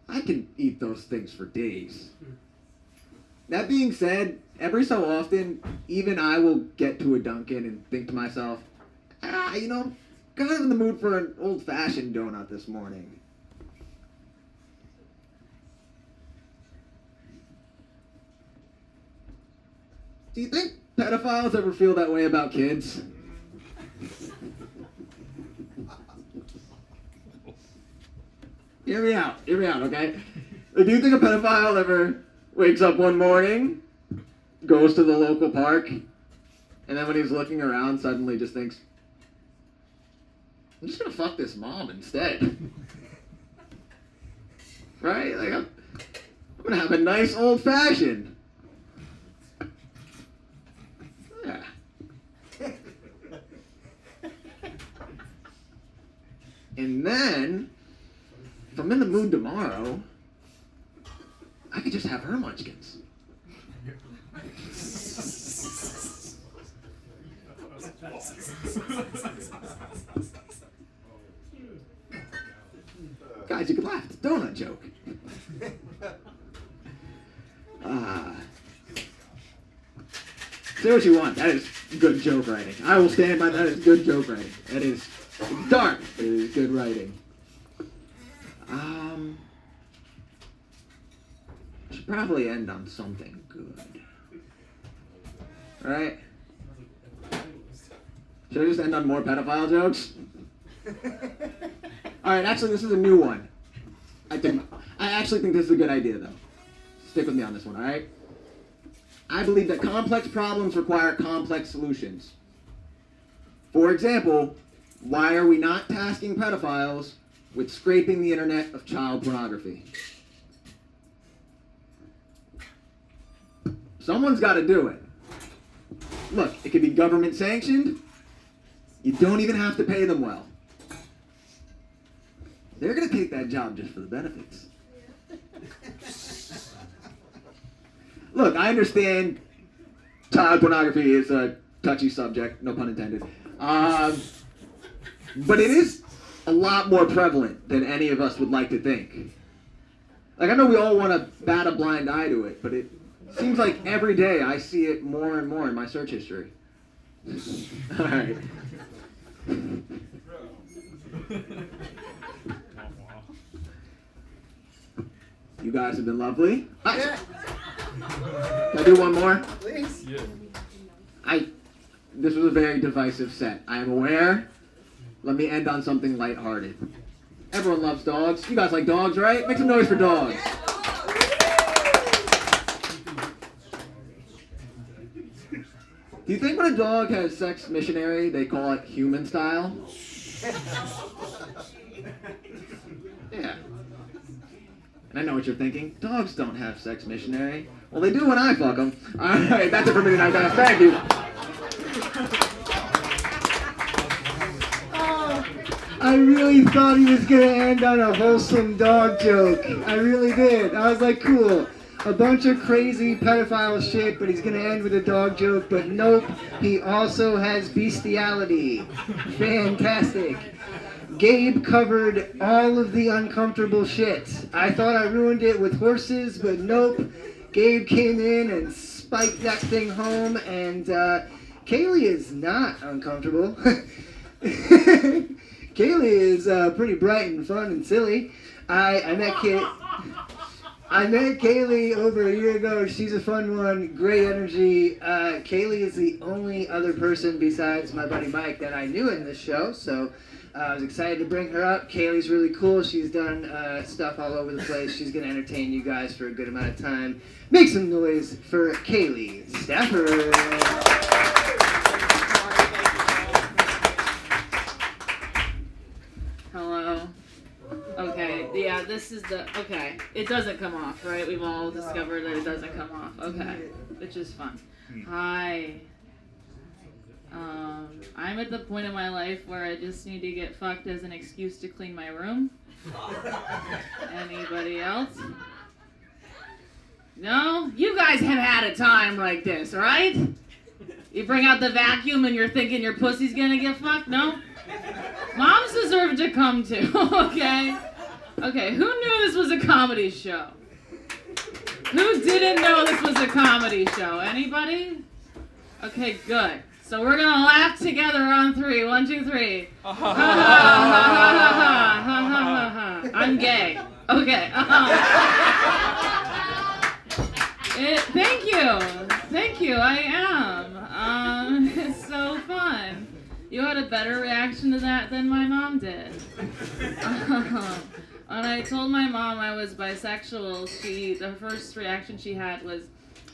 I can eat those things for days. That being said, every so often, even I will get to a Dunkin' and think to myself, you know, kind of in the mood for an old-fashioned donut this morning. Do you think pedophiles ever feel that way about kids? Hear me out, okay? Do you think a pedophile ever wakes up one morning, goes to the local park, and then when he's looking around suddenly just thinks, I'm just gonna fuck this mom instead. Right? Like, I'm gonna have a nice old fashioned. Yeah. And then, if I'm in the mood tomorrow, I could just have her munchkins. Guys, you can laugh. It's a donut joke. Say what you want. That is good joke writing. I will stand by that. Is good joke writing. That is dark. It is good writing. Should probably end on something good. Alright? Should I just end on more pedophile jokes? Alright, actually this is a new one. I actually think this is a good idea though. Stick with me on this one, alright? I believe that complex problems require complex solutions. For example, why are we not tasking pedophiles with scraping the internet of child pornography? Someone's got to do it. Look, it could be government sanctioned. You don't even have to pay them well. They're going to take that job just for the benefits. Look, I understand child pornography is a touchy subject, no pun intended. But it is a lot more prevalent than any of us would like to think. Like, I know we all want to bat a blind eye to it, but it seems like every day I see it more and more in my search history. All right. You guys have been lovely. Can I do one more? Please. Yeah. This was a very divisive set. I am aware. Let me end on something lighthearted. Everyone loves dogs. You guys like dogs, right? Make some noise for dogs. Do you think when a dog has sex missionary, they call it human style? Yeah. And I know what you're thinking. Dogs don't have sex missionary. Well, they do when I fuck them. All right, that's it for me tonight, guys. Thank you. I really thought he was going to end on a wholesome dog joke. I really did. I was like, cool. a bunch of crazy pedophile shit, but he's gonna end with a dog joke, but nope, he also has bestiality. Fantastic. Gabe covered all of the uncomfortable shit. I thought I ruined it with horses, but nope. Gabe came in and spiked that thing home, and Kaylee is not uncomfortable. Kaylee is pretty bright and fun and silly. I met Kaylee over a year ago. She's a fun one, great energy. Kaylee is the only other person besides my buddy Mike that I knew in this show, so I was excited to bring her up. Kaylee's really cool. She's done stuff all over the place. She's going to entertain you guys for a good amount of time. Make some noise for Kaylee Stafford. Hello. Okay, yeah, this is okay. It doesn't come off, right? We've all discovered that it doesn't come off. Okay, which is fun. Hi. I'm at the point in my life where I just need to get fucked as an excuse to clean my room. Anybody else? No? You guys have had a time like this, right? You bring out the vacuum and you're thinking your pussy's gonna get fucked? No? Moms deserve to come too, okay? Okay, who knew this was a comedy show? Who didn't know this was a comedy show? Anybody? Okay, good. So we're gonna laugh together on 3. 1, 2, 3. Ha ha ha ha ha ha ha. I'm gay. Okay. Thank you. Thank you. I am. It's so fun. You had a better reaction to that than my mom did. When I told my mom I was bisexual, the first reaction she had was,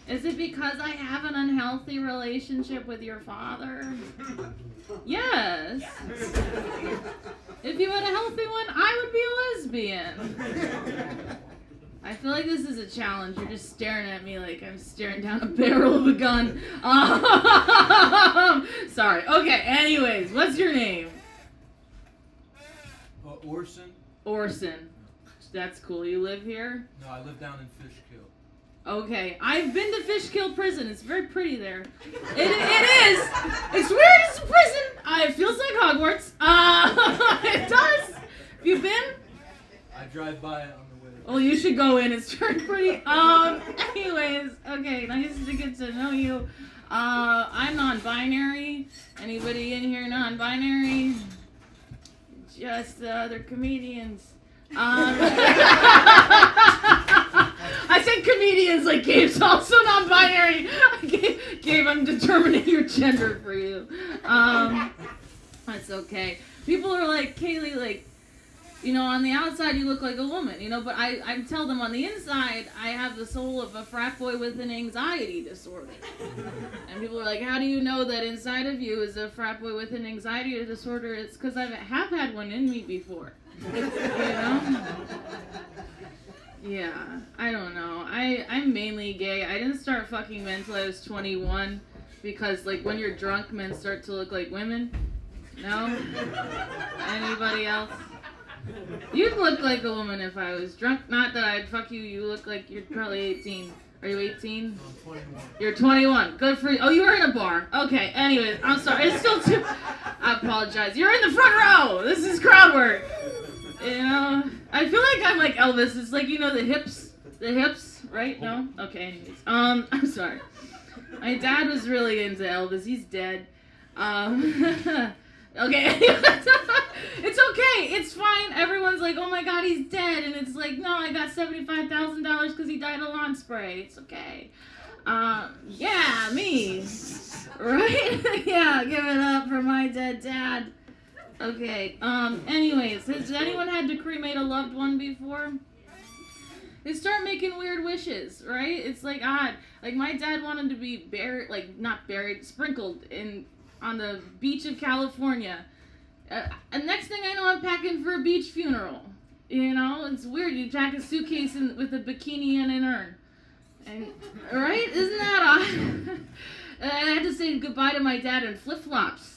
"Is it because I have an unhealthy relationship with your father?" Yes. If you had a healthy one, I would be a lesbian. I feel like this is a challenge. You're just staring at me like I'm staring down a barrel of a gun. Sorry. Okay, anyways, what's your name? Orson? Orson. That's cool. You live here? No, I live down in Fishkill. Okay, I've been to Fishkill Prison. It's very pretty there. It is. It's weird. It's a prison. It feels like Hogwarts. It does. Have you been? I drive by it on the way. Well, you should go in. It's very pretty. Anyways, okay, nice to get to know you. I'm non-binary. Anybody in here non-binary? Just the other comedians. I said comedians like Gabe's also non-binary. Gabe, I'm determining your gender for you. That's okay. People are like, Kaylee, like, you know, on the outside you look like a woman, you know, but I tell them on the inside I have the soul of a frat boy with an anxiety disorder. And people are like, how do you know that inside of you is a frat boy with an anxiety disorder? It's because I have had one in me before. You know? Yeah, I don't know. I'm mainly gay. I didn't start fucking men until I was 21 because, like, when you're drunk, men start to look like women. No? Anybody else? You'd look like a woman if I was drunk. Not that I'd fuck you. You look like you're probably 18. Are you 18? I'm 21. You're 21. Good for you. Oh, you were in a bar. Okay, anyways, I'm sorry. It's still too... I apologize. You're in the front row. This is crowd work. You know, I feel like I'm like Elvis. It's like, you know, the hips, right? No? Okay, anyways. I'm sorry. My dad was really into Elvis. He's dead. Okay, it's okay. It's fine. Everyone's like, oh my God, he's dead. And it's like, no, I got $75,000 because he died of lawn spray. It's okay. Yeah, me. Right? Yeah, give it up for my dead dad. Okay, anyways, has anyone had to cremate a loved one before? They start making weird wishes, right? It's like odd. Like, my dad wanted to be buried, like, not buried, sprinkled on the beach of California. And next thing I know, I'm packing for a beach funeral. You know, it's weird. You pack a suitcase with a bikini and an urn. And, right? Isn't that odd? And I had to say goodbye to my dad in flip-flops.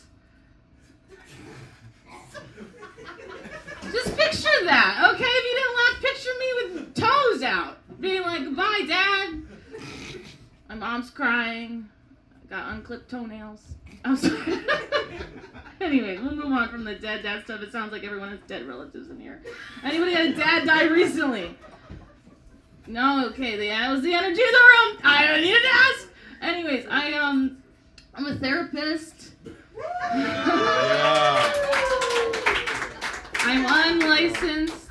Just picture that, okay? If you didn't laugh, picture me with toes out. Being like, goodbye, Dad. Mom's crying. Got unclipped toenails. I'm sorry. Anyway, we'll move on from the dead dad stuff. It sounds like everyone has dead relatives in here. Anybody had a dad die recently? No, okay, that was the energy of the room. I don't need to ask. Anyways, I'm a therapist. I'm unlicensed.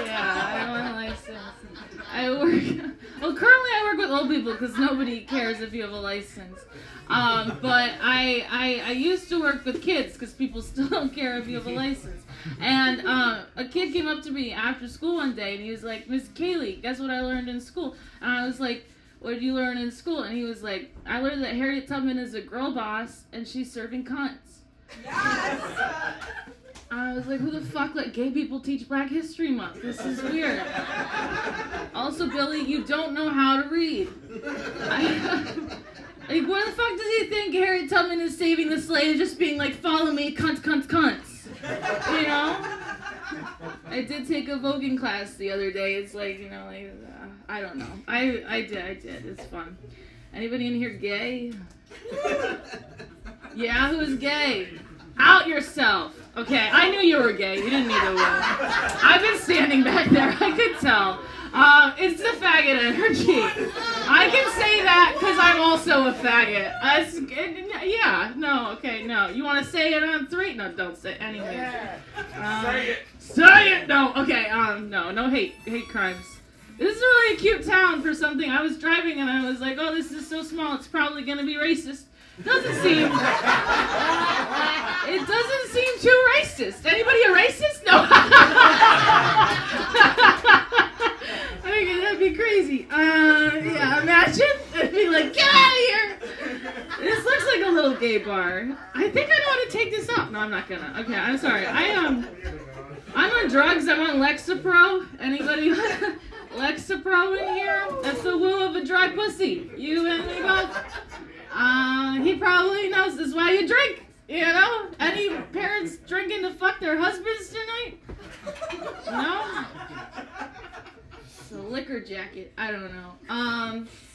Yeah, I'm unlicensed. I work. Well, currently I work with old people because nobody cares if you have a license. But I used to work with kids because people still don't care if you have a license. And a kid came up to me after school one day and he was like, "Miss Kaylee, guess what I learned in school?" And I was like, "What did you learn in school?" And he was like, "I learned that Harriet Tubman is a girl boss and she's serving cunts." Yes! I was like, who the fuck let gay people teach Black History Month? This is weird. Also, Billy, you don't know how to read. Like, where the fuck does he think Harriet Tubman is saving the slaves just being like, "Follow me, cunts, cunts, cunts"? You know? I did take a voguing class the other day. It's like, you know, like, I don't know. I did. It's fun. Anybody in here gay? Yeah, who's gay? Out yourself. Okay, I knew you were gay. You didn't need to win. I've been standing back there. I could tell. It's the faggot energy. I can say that because I'm also a faggot. Yeah, no, okay, no. You want to say it on 3? No, don't say it. Anyway. Say it. Say it! No, okay, no hate crimes. This is a really cute town for something. I was driving and I was like, oh, this is so small, it's probably going to be racist. It doesn't seem too racist. Anybody a racist? No. I think that'd be crazy. Yeah, imagine. I'd be like, get out of here. This looks like a little gay bar. I think I know how to take this up. No, I'm not gonna. Okay, I'm sorry. I'm on drugs. I'm on Lexapro. Anybody Lexapro in here? That's the woo of a dry pussy. You and me both. He probably knows this is why you drink. You know? Any parents drinking to fuck their husbands tonight? No? It's a liquor jacket. I don't know.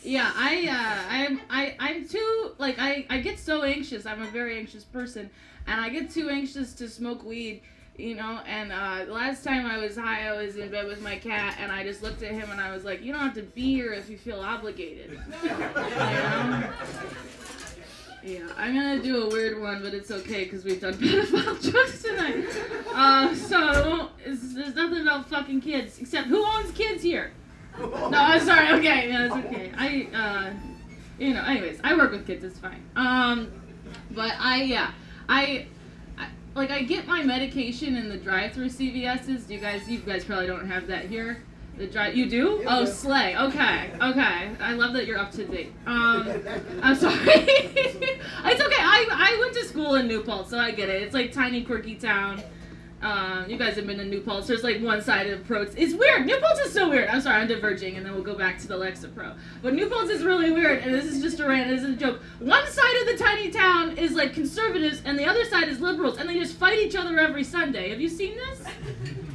Yeah, I'm too, like, I get so anxious. I'm a very anxious person. And I get too anxious to smoke weed, you know? And the last time I was high, I was in bed with my cat, and I just looked at him and I was like, you don't have to be here if you feel obligated. You know? Yeah, I'm gonna do a weird one, but it's okay because we've done pedophile jokes tonight. So there's nothing about fucking kids, except who owns kids here? No, I'm sorry. Okay, no, it's okay. You know, anyways, I work with kids. It's fine. But I get my medication in the drive-through CVS's. You guys probably don't have that here. You do? Oh, slay. Okay. I love that you're up to date. I'm sorry. It's okay. I went to school in New Paltz, so I get it. It's like tiny, quirky town. You guys have been to New Paltz. There's like one side of Pro. It's weird. New Paltz is so weird. I'm sorry, I'm diverging, and then we'll go back to the Lexapro. But New Paltz is really weird, and this is just a rant. This is a joke. One side of the tiny town is like conservatives, and the other side is liberals, and they just fight each other every Sunday. Have you seen this?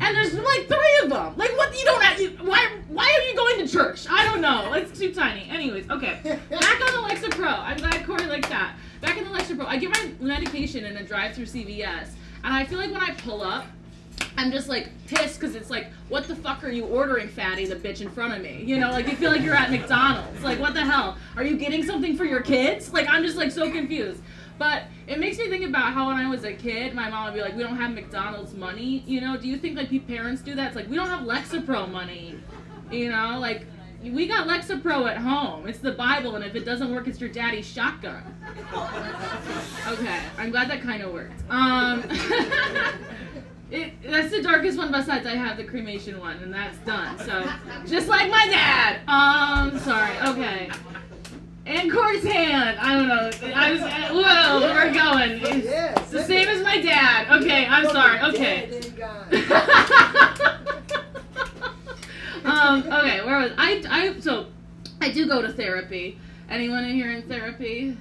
And there's like 3 of them. Like, what? You don't have. Why are you going to church? I don't know. It's too tiny. Anyways, okay. Back on the Lexapro. I'm glad Corey liked that. Back in the Lexapro. I get my medication in a drive-through CVS. And I feel like when I pull up, I'm just like pissed because it's like, what the fuck are you ordering, fatty, the bitch in front of me? You know, like you feel like you're at McDonald's. Like, what the hell? Are you getting something for your kids? Like, I'm just like so confused. But it makes me think about how when I was a kid, my mom would be like, we don't have McDonald's money. You know, do you think like parents do that? It's like, we don't have Lexapro money. You know, like, we got Lexapro at home. It's the Bible, and if it doesn't work, it's your daddy's shotgun. Okay, I'm glad that kind of worked. That's the darkest one besides I have the cremation one, and that's done. So, just like my dad. Sorry, okay. And Corey's hand. I don't know. Whoa, we're going. It's the same as my dad. Okay, I'm sorry. Okay. Okay, where was I? So, I do go to therapy. Anyone in here in therapy?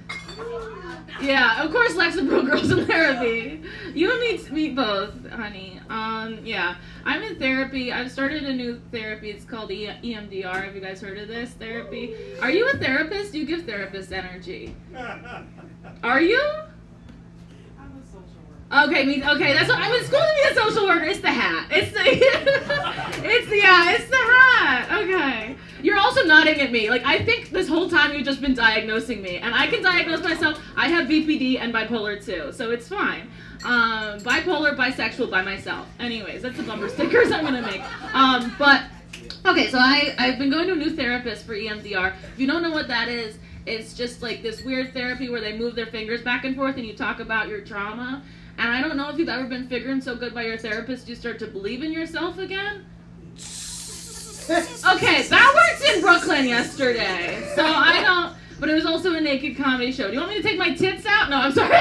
Yeah, of course Lexapro girls in therapy. You and me meet both, honey. Yeah. I'm in therapy. I've started a new therapy. It's called EMDR. Have you guys heard of this therapy? Are you a therapist? You give therapists energy. Are you? Okay, that's what I'm in school to be a social worker. It's the hat. It's the hat. Okay. You're also nodding at me. Like, I think this whole time you've just been diagnosing me. And I can diagnose myself. I have BPD and bipolar too, so it's fine. Bipolar, bisexual by myself. Anyways, that's the bumper stickers I'm gonna make. Okay, so I've been going to a new therapist for EMDR. If you don't know what that is, it's just like this weird therapy where they move their fingers back and forth and you talk about your trauma. And I don't know if you've ever been figuring so good by your therapist you start to believe in yourself again. Okay, that worked in Brooklyn yesterday. So I don't, but it was also a naked comedy show. Do you want me to take my tits out? No, I'm sorry.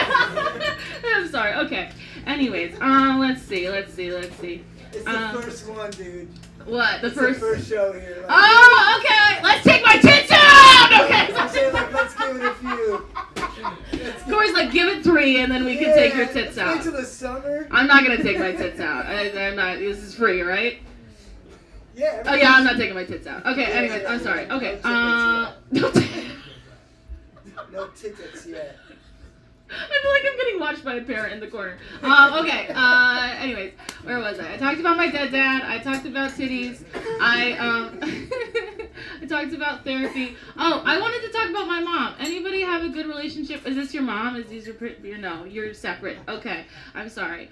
I'm sorry. Okay. Anyways, let's see. It's the first one, dude. What? The It's first? the first show here. Like, Oh, okay. Let's take my tits out. Okay. I say, like, let's give it a few. Corey's like, give it 3 and then we can take your tits Wait out. till the summer. I'm not gonna take my tits out. I'm not. This is free, right? Yeah. Oh yeah, I'm not taking my tits out. Okay. Anyways, I'm sorry. Okay. No tickets yet. I feel like I'm getting watched by a parent in the corner. Okay. Anyways, where was I? I talked about my dead dad. I talked about titties. I talked about therapy. Oh, I wanted to talk about my mom. Anybody have a good relationship? Is this your mom? Is these your no? You're separate. Okay. I'm sorry.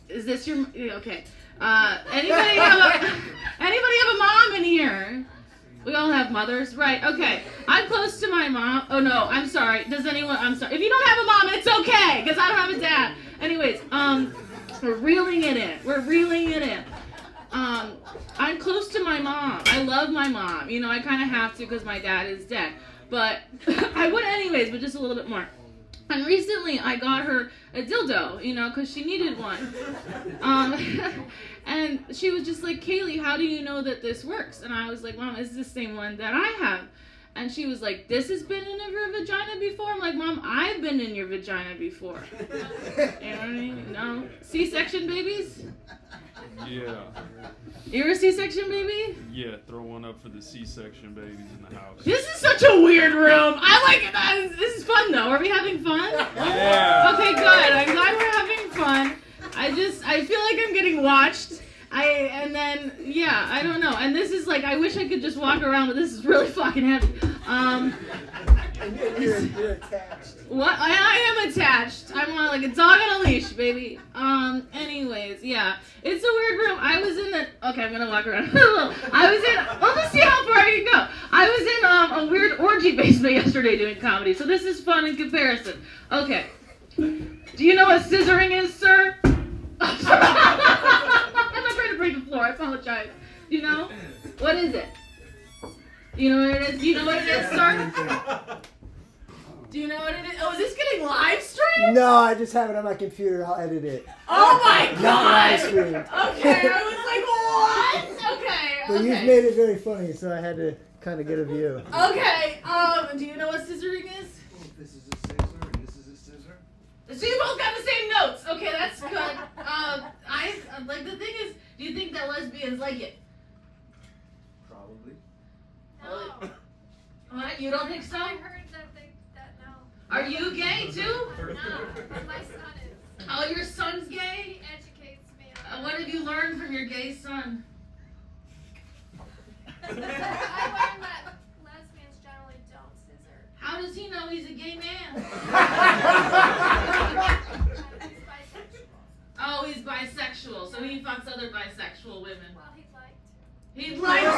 Is this your okay? Anybody have a mom in here? We all have mothers, right? Okay. I'm close to my mom. Oh no, I'm sorry. Does anyone? I'm sorry. If you don't have a mom, it's okay, because I don't have a dad. Anyways, we're reeling it in. I'm close to my mom. I love my mom. You know, I kind of have to because my dad is dead. But I would anyways, but just a little bit more. And recently I got her a dildo, you know, because she needed one. And she was just like, Kaylee, how do you know that this works? And I was like, Mom, it's the same one that I have. And she was like, this has been in your vagina before? I'm like, Mom, I've been in your vagina before. You know what I mean? No? C-section babies? Yeah. You're a C-section baby? Yeah, throw one up for the C-section babies in the house. This is such a weird room. I like it. This is fun, though. Are we having fun? Yeah. Okay, good. I'm glad we're having fun. I feel like I'm getting watched. I don't know. And this is like, I wish I could just walk around, but this is really fucking heavy. And you're attached. What? I am attached. I'm on like a dog on a leash, baby. Anyways, yeah. It's a weird room. I was in the, okay, I'm gonna walk around. Let's see how far I can go. I was in a weird orgy basement yesterday doing comedy, so this is fun in comparison. Okay. Do you know what scissoring is, sir? I'm not trying to break the floor. I apologize. Do you know? What is it? Do you know what it is? Do you know what it is, sir? Do you know what it is? Oh, is this getting live streamed? No, I just have it on my computer. I'll edit it. Oh my Not god! live streamed. Okay, I was like, what? Okay. But you've made it very funny, so I had to kind of get a view. Okay. Do you know what scissoring is? This is a scissor and this is a scissor. So you both got the same notes. Okay, that's good. I like the thing is, do you think that lesbians like it? Probably. No. What? You don't think so? I heard that no. Are you gay too? No, but my son is. Oh, your son's gay? He educates me on What have you learned from your gay son? I learned that lesbians generally don't scissor. How does he know he's a gay man? He's bisexual. Oh, he's bisexual, so he fucks other bisexual women. Well, he'd like to. He'd like to.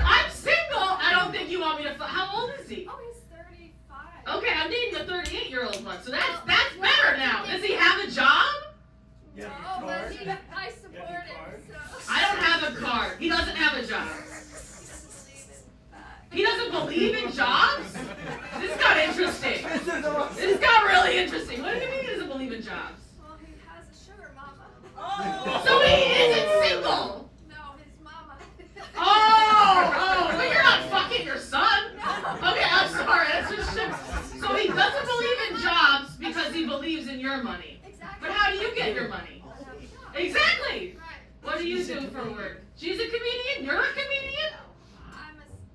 I'm single. I don't think you want me to fuck. How old is he? Oh, he's 35. Okay, I'm dating a 38-year-old one, so that's better now. Does he have a job? No, but I support him, so. I don't have a card. He doesn't have a job. He doesn't believe in jobs? This got interesting. This got really interesting. What do you mean he doesn't believe in jobs? Well, he has a sugar mama. So he isn't single. No, his mama. Oh, but you're not fucking your son. Okay, I'm sorry. That's just shit. So using your money. Exactly. But how do you get your money? Exactly. Right. What do you do for work? She's a comedian. You're a comedian.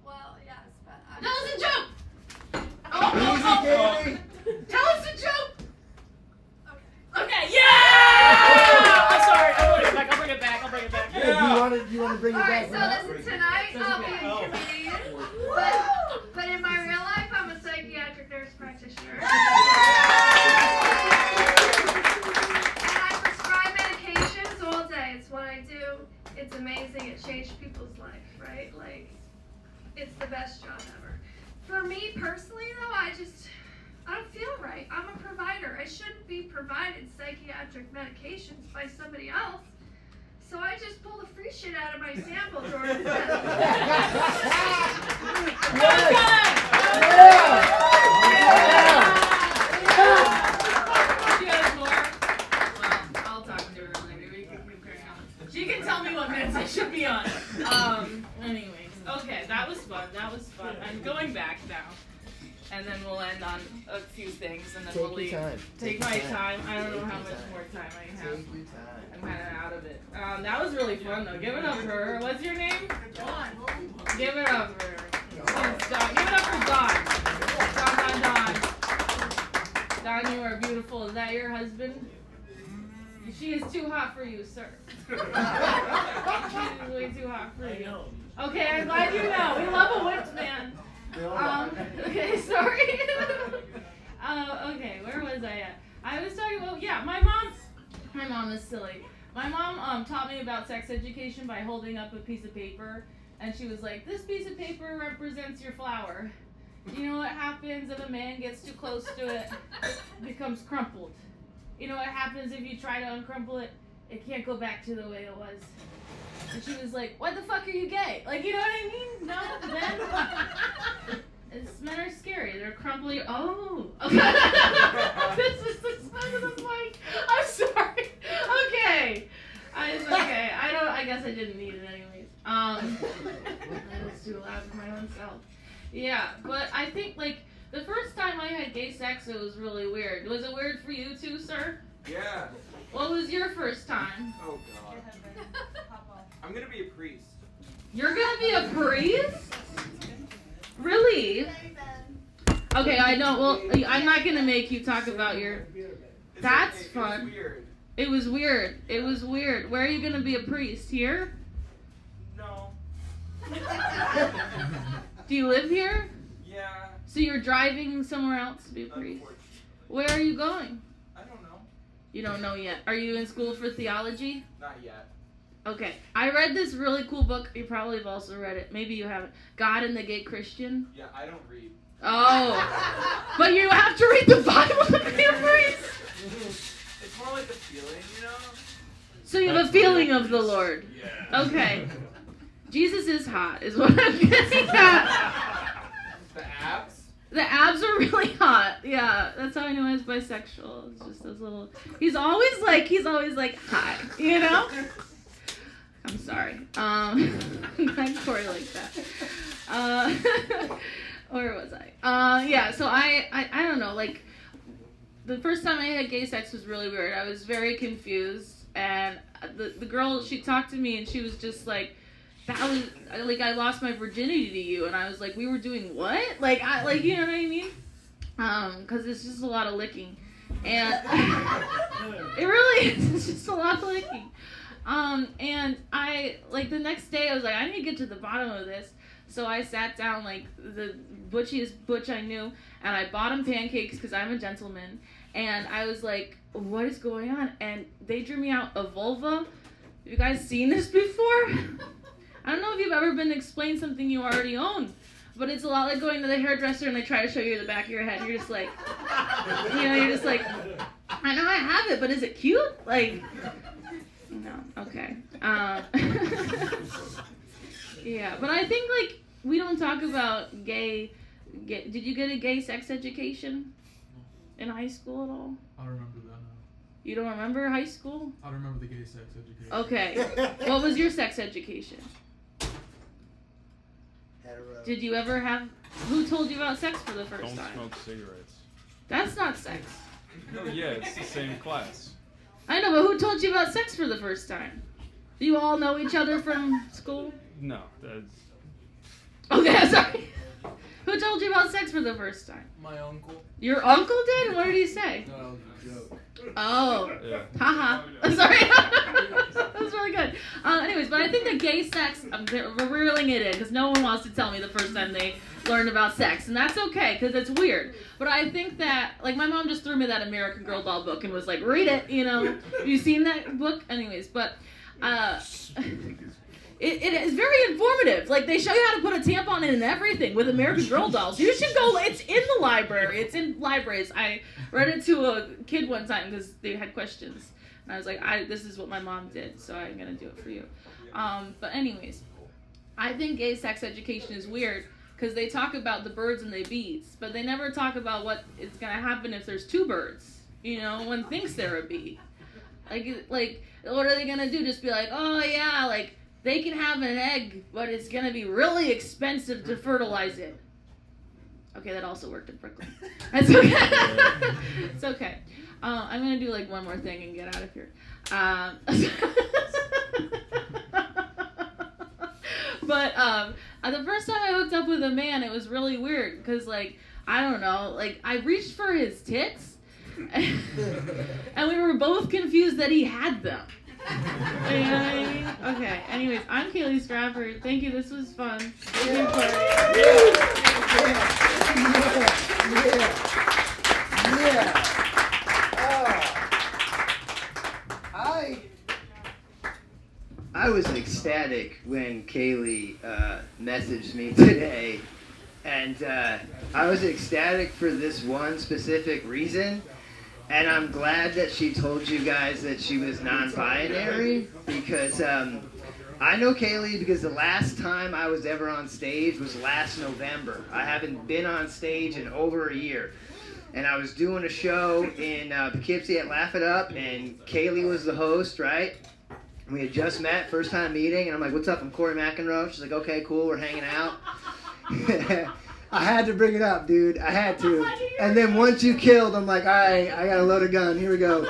Well, yes, but I'm. Tell us a joke. Easy, Katie. Tell us a joke. Okay. Okay. Yeah. I'm sorry. I'll bring it back. Do you want to bring it back? Alright, so listen, tonight I'll be a comedian, but in my real life I'm a psychiatric nurse practitioner. And I prescribe medications all day. It's what I do. It's amazing. It changed people's life, right? Like, it's the best job ever. For me personally though, I don't feel right. I'm a provider. I shouldn't be provided psychiatric medications by somebody else. So I just pull the free shit out of my sample drawer instead. She has more? Well, I'll talk to her later. We can compare notes. She can tell me what meds I should be on. Anyways. Okay, that was fun. I'm going back now. And then we'll end on a few things, and then we'll leave. Take my time. I don't know how much more time I have. I'm kind of out of it. That was really fun, though. Give it up for her. What's your name? Dawn. Give it up for her. Dawn. Give it up for Dawn. Dawn, you are beautiful. Is that your husband? She is too hot for you, sir. She is way too hot for you. Okay, I'm glad you know. We love a whipped man. Okay, sorry. Okay, where was I at? I was talking about, my mom is silly. My mom taught me about sex education by holding up a piece of paper, and she was like, this piece of paper represents your flower. You know what happens if a man gets too close to it? It becomes crumpled. You know what happens if you try to uncrumple it? It can't go back to the way it was. And she was like, what the fuck are you gay? Like, you know what I mean? No, men are scary. They're crumbly. Oh. Okay. This is the side of the mic. I'm sorry. Okay. I guess I didn't need it anyways. I was too loud for my own self. Yeah, but I think, like, the first time I had gay sex, it was really weird. Was it weird for you too, sir? Yeah. What was your first time? Oh God. I'm gonna be a priest. You're gonna be a priest? Really? Okay, I know. Well, I'm not gonna make you talk about your. That's fun. It was weird. It was weird. Where are you gonna be a priest? Here? No. Do you live here? Yeah. So you're driving somewhere else to be a priest? Where are you going? I don't know. You don't know yet. Are you in school for theology? Not yet. Okay. I read this really cool book. You probably have also read it. Maybe you haven't. God and the Gay Christian. Yeah, I don't read. Oh. But you have to read the Bible to be a priest? It's more like a feeling, you know? So you have a feeling of the Lord. Yeah. Okay. Jesus is hot, is what I'm getting at. The abs? The abs are really hot. Yeah, that's how I know he's bisexual. It's just those little. He's always like hi, you know. I'm sorry. I'm not Corey like that. Where was I? Yeah. So I don't know. Like, the first time I had gay sex was really weird. I was very confused, and the girl, she talked to me, and she was just like, that was like, I lost my virginity to you, and I was like, we were doing what? Like, you know what I mean? Because it's just a lot of licking, and it really is. It's just a lot of licking. And I, like, the next day I was like, I need to get to the bottom of this. So I sat down, like, the butchiest butch I knew, and I bought him pancakes because I'm a gentleman. And I was like, what is going on? And they drew me out a vulva. Have you guys seen this before? I don't know if you've ever been explained something you already own, but it's a lot like going to the hairdresser and they try to show you the back of your head. And you're just like, you're just like, I know I have it, but is it cute? Like, no, okay. Yeah, but I think, like, we don't talk about gay. Did you get a gay sex education in high school at all? I don't remember that now. You don't remember high school? I don't remember the gay sex education. Okay. What was your sex education? Did you ever have... Who told you about sex for the first time? Don't smoke cigarettes. That's not sex. Oh yeah, it's the same class. I know, but who told you about sex for the first time? Do you all know each other from school? No, that's Okay, sorry. Who told you about sex for the first time? My uncle. Your uncle did? And what did he say? No, that was a joke. Oh. yeah. Haha. Sorry. That was really good. Anyways, but I think that gay sex, we're reeling it in because no one wants to tell me the first time they learned about sex. And that's okay because it's weird. But I think that, like, my mom just threw me that American Girl doll book and was like, read it, you know. Have you seen that book? Anyways, but it is very informative. Like, they show you how to put a tampon in and everything with American Girl dolls. You should go. It's in the library. It's in libraries. I read it to a kid one time because they had questions. And I was like, this is what my mom did, so I'm going to do it for you. But anyways, I think gay sex education is weird because they talk about the birds and the bees, but they never talk about what is going to happen if there's two birds, you know, one thinks they're a bee. Like, what are they going to do? Just be like, oh, yeah, like, they can have an egg, but it's going to be really expensive to fertilize it. Okay, that also worked in Brooklyn. That's okay. It's okay. I'm going to do, like, one more thing and get out of here. But the first time I hooked up with a man, it was really weird because, like, I don't know, like, I reached for his tits, and we were both confused that he had them. You know what I mean? Okay, anyways, I'm Kaylee Stratford. Thank you, this was fun. I was ecstatic when Kaylee messaged me today, and I was ecstatic for this one specific reason, and I'm glad that she told you guys that she was non-binary, because I know Kaylee because the last time I was ever on stage was last November. I haven't been on stage in over a year. And I was doing a show in Poughkeepsie at Laugh It Up, and Kaylee was the host, right? We had just met, first time meeting, and I'm like, what's up, I'm Corey McEnroe. She's like, okay, cool, we're hanging out. I had to bring it up, dude, I had to. And then once you killed, I'm like, all right, I gotta load a gun, here we go.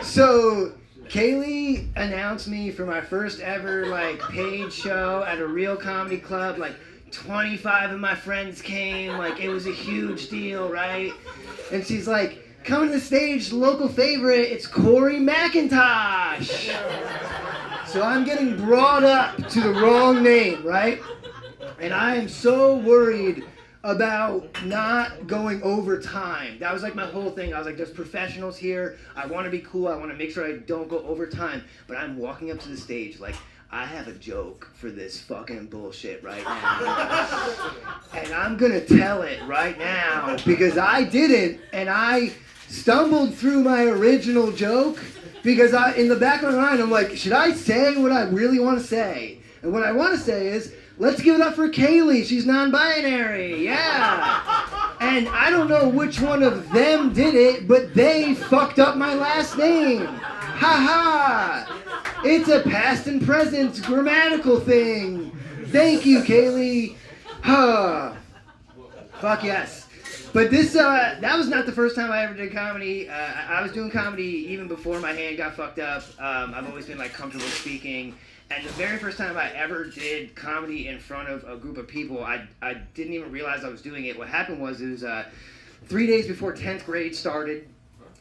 So, Kaylee announced me for my first ever, like, paid show at a real comedy club. Like, 25 of my friends came, like, it was a huge deal, right? And she's like, coming to the stage, local favorite, it's Corey McIntosh. So I'm getting brought up to the wrong name, right? And I am so worried about not going over time. That was like my whole thing. I was like, there's professionals here. I want to be cool. I want to make sure I don't go over time. But I'm walking up to the stage like, I have a joke for this fucking bullshit right now. And I'm going to tell it right now because I didn't, and I stumbled through my original joke because in the back of my mind, I'm like, should I say what I really want to say? And what I want to say is, let's give it up for Kaylee. She's non-binary. Yeah. And I don't know which one of them did it, but they fucked up my last name. Ha ha. It's a past and present grammatical thing. Thank you, Kaylee. Huh. Fuck yes. But this, that was not the first time I ever did comedy. I was doing comedy even before my hand got fucked up. I've always been, like, comfortable speaking. And the very first time I ever did comedy in front of a group of people, I didn't even realize I was doing it. What happened was, it was 3 days before 10th grade started,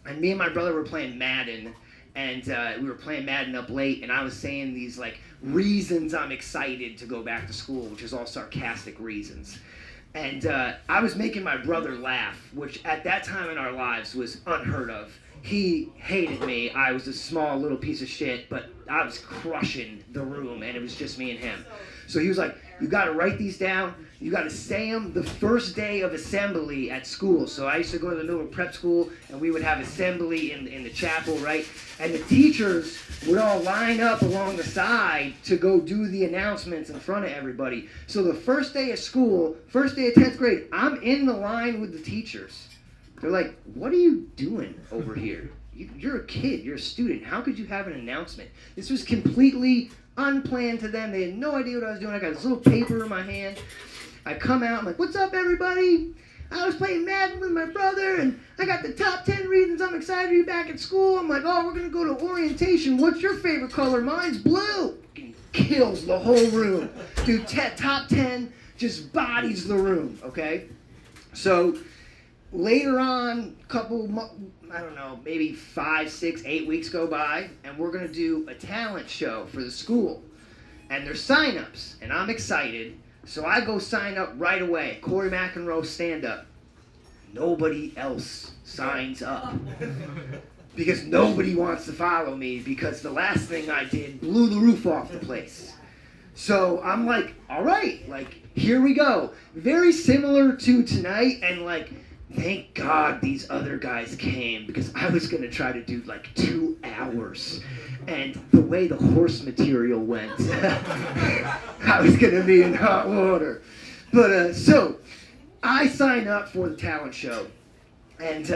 and me and my brother were playing Madden. And we were playing Madden up late, and I was saying these, like, reasons I'm excited to go back to school, which is all sarcastic reasons. And I was making my brother laugh, which at that time in our lives was unheard of. He hated me. I was a small little piece of shit, but I was crushing the room, and it was just me and him. So he was like, you got to write these down. You got to say them the first day of assembly at school. So I used to go to the middle of prep school, and we would have assembly in the chapel, right? And the teachers would all line up along the side to go do the announcements in front of everybody. So the first day of school, first day of 10th grade, I'm in the line with the teachers. They're like, what are you doing over here? You're a kid. You're a student. How could you have an announcement? This was completely unplanned to them. They had no idea what I was doing. I got this little paper in my hand. I come out. I'm like, what's up, everybody? I was playing Madden with my brother, and I got the top 10 reasons I'm excited to be back at school. I'm like, oh, we're going to go to orientation. What's your favorite color? Mine's blue. Kills the whole room. Dude, top 10 just bodies the room, okay? So later on, I don't know, maybe 5, 6, 8 weeks go by, and we're going to do a talent show for the school. And there's sign-ups, and I'm excited. So I go sign up right away. Corey McEnroe stand-up. Nobody else signs up. Because nobody wants to follow me, because the last thing I did blew the roof off the place. So I'm like, all right, like, here we go. Very similar to tonight, and like, thank God these other guys came, because I was going to try to do like 2 hours. And the way the horse material went, I was going to be in hot water. But so I sign up for the talent show, and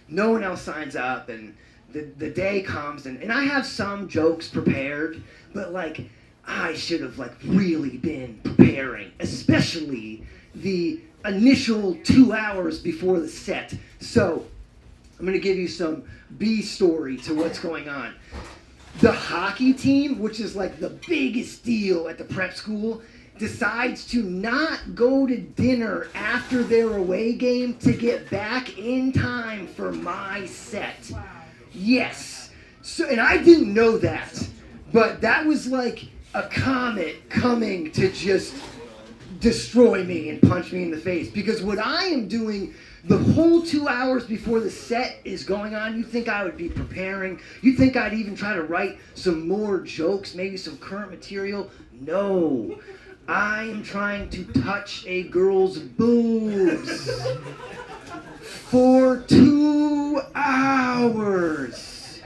no one else signs up, and the day comes, and I have some jokes prepared, but like I should have like really been preparing, especially the initial 2 hours before the set. So I'm going to give you some B story to what's going on. The hockey team, which is like the biggest deal at the prep school, decides to not go to dinner after their away game to get back in time for my set. Wow. Yes. So, and I didn't know that, but that was like a comet coming to just destroy me and punch me in the face, because what I am doing the whole 2 hours before the set is going on, you'd think I would be preparing. You'd think I'd even try to write some more jokes, maybe some current material. No. I am trying to touch a girl's boobs for 2 hours.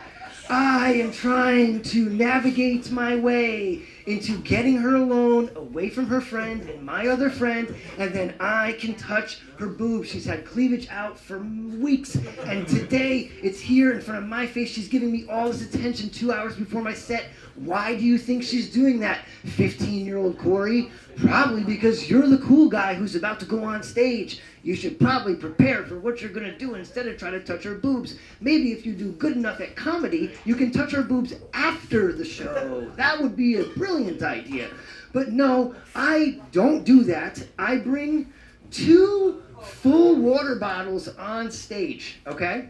I am trying to navigate my way into getting her alone, away from her friend and my other friend, and then I can touch her boobs. She's had cleavage out for weeks, and today it's here in front of my face. She's giving me all this attention 2 hours before my set. Why do you think she's doing that, 15-year-old Corey? Probably because you're the cool guy who's about to go on stage. You should probably prepare for what you're going to do instead of try to touch her boobs. Maybe if you do good enough at comedy, you can touch her boobs after the show. That would be a brilliant idea. But no, I don't do that. I bring 2 full water bottles on stage, okay?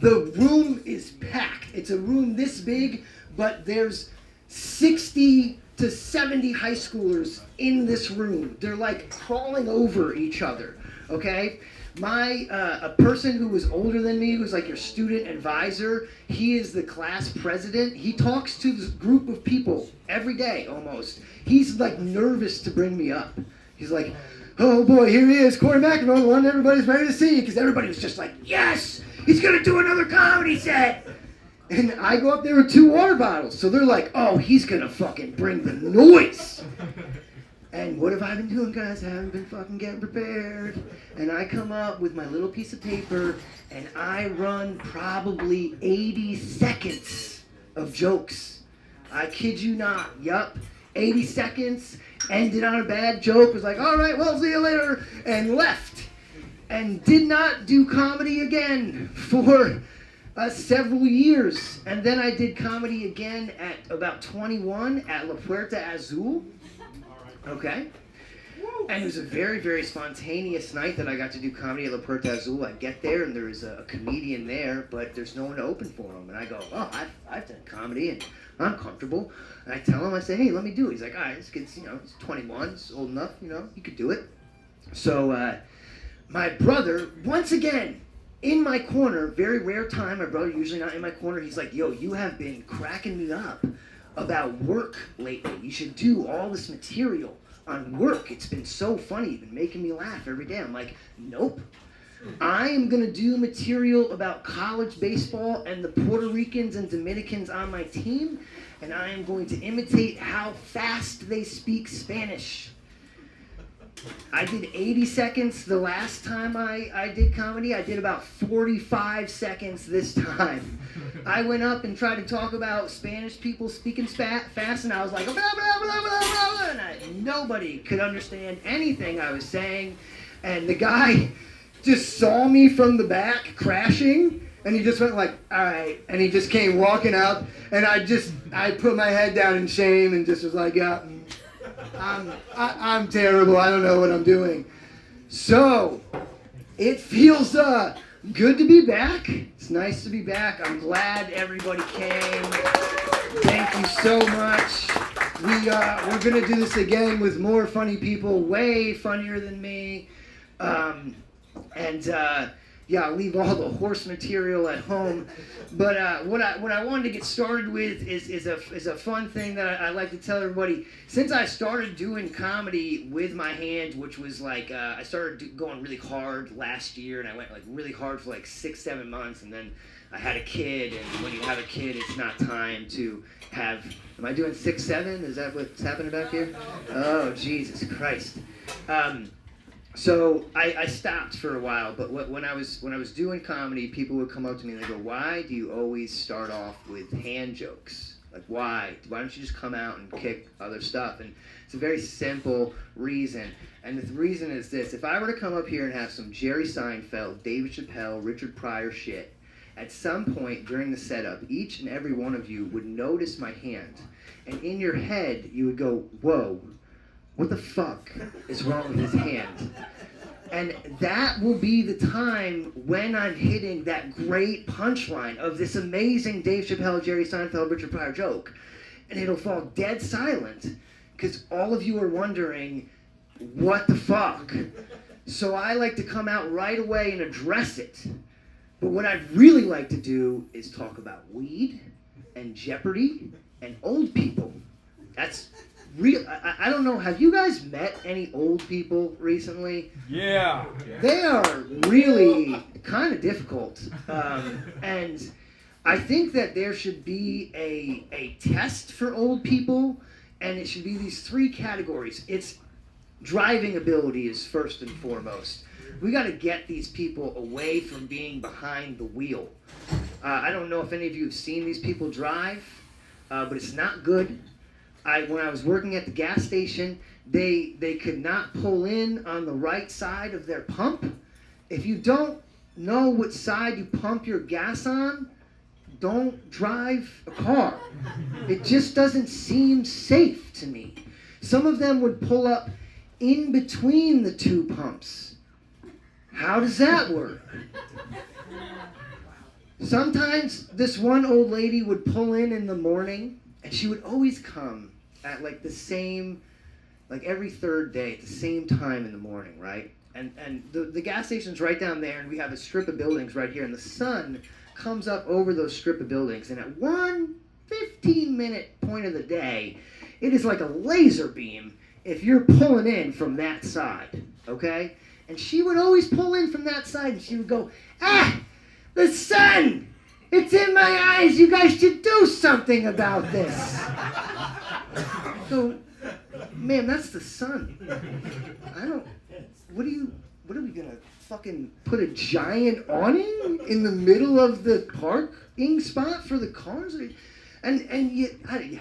The room is packed. It's a room this big, but there's 60 to 70 high schoolers in this room. They're like crawling over each other, okay? A person who was older than me, who's like your student advisor, he is the class president. He talks to this group of people every day almost. He's like nervous to bring me up. He's like, oh boy, here he is, Corey McEnroe, the one everybody's ready to see, because everybody was just like, yes, he's gonna do another comedy set. And I go up there with 2 water bottles. So they're like, oh, he's going to fucking bring the noise. And what have I been doing, guys? I haven't been fucking getting prepared. And I come up with my little piece of paper, and I run probably 80 seconds of jokes. I kid you not. Yup. 80 seconds. Ended on a bad joke. Was like, all right, well, see you later. And left. And did not do comedy again for several years. And then I did comedy again at about 21 at La Puerta Azul. Okay? And it was a very, very spontaneous night that I got to do comedy at La Puerta Azul. I get there and there is a comedian there, but there's no one to open for him. And I go, oh, I've done comedy and I'm comfortable. And I tell him, I say, hey, let me do it. He's like, all right, this kid's, he's 21, he's old enough, you could do it. So my brother, once again, in my corner, very rare time, my brother usually not in my corner, he's like, yo, you have been cracking me up about work lately. You should do all this material on work. It's been so funny. You've been making me laugh every day. I'm like, nope. I am going to do material about college baseball and the Puerto Ricans and Dominicans on my team, and I am going to imitate how fast they speak Spanish. I did 80 seconds the last time I did comedy. I did about 45 seconds this time. I went up and tried to talk about Spanish people speaking fast, and I was like, blah, blah, blah, blah, blah, and nobody could understand anything I was saying. And the guy just saw me from the back crashing, and he just went like, all right, and he just came walking up, and I put my head down in shame and just was like, yeah, I'm terrible. I don't know what I'm doing. So it feels good to be back. It's nice to be back. I'm glad everybody came. Thank you so much. We're gonna do this again with more funny people, way funnier than me. Yeah, I'll leave all the horse material at home. But what I wanted to get started with is a fun thing that I like to tell everybody. Since I started doing comedy with my hand, which was like I started going really hard last year, and I went like really hard for like 6-7 months, and then I had a kid, and when you have a kid, it's not time to have. Am I doing 6-7? Is that what's happening back here? Oh, Jesus Christ. So I stopped for a while, but when I was doing comedy, people would come up to me and they go, "Why do you always start off with hand jokes? Like, why? Why don't you just come out and kick other stuff?" And it's a very simple reason. And the reason is this: if I were to come up here and have some Jerry Seinfeld, David Chappelle, Richard Pryor shit, at some point during the setup, each and every one of you would notice my hand, and in your head you would go, "Whoa, what the fuck is wrong with his hand?" And that will be the time when I'm hitting that great punchline of this amazing Dave Chappelle, Jerry Seinfeld, Richard Pryor joke. And it'll fall dead silent because all of you are wondering, what the fuck? So I like to come out right away and address it. But what I'd really like to do is talk about weed and Jeopardy and old people. That's real. I don't know. Have you guys met any old people recently? Yeah. They are really kind of difficult. And I think that there should be a test for old people, and it should be these 3 categories. It's driving ability is first and foremost. We got to get these people away from being behind the wheel. I don't know if any of you have seen these people drive, but it's not good. When I was working at the gas station, they could not pull in on the right side of their pump. If you don't know what side you pump your gas on, don't drive a car. It just doesn't seem safe to me. Some of them would pull up in between the 2 pumps. How does that work? Sometimes this one old lady would pull in the morning, and she would always come at like the same, like every 3rd day at the same time in the morning, right? And the gas station's right down there, and we have a strip of buildings right here, and the sun comes up over those strip of buildings, and at one 15-minute point of the day, it is like a laser beam if you're pulling in from that side, okay? And she would always pull in from that side, and she would go, the sun! It's in my eyes! You guys should do something about this! So, ma'am, that's the sun. What are we gonna fucking put a giant awning in the middle of the parking spot for the cars? And you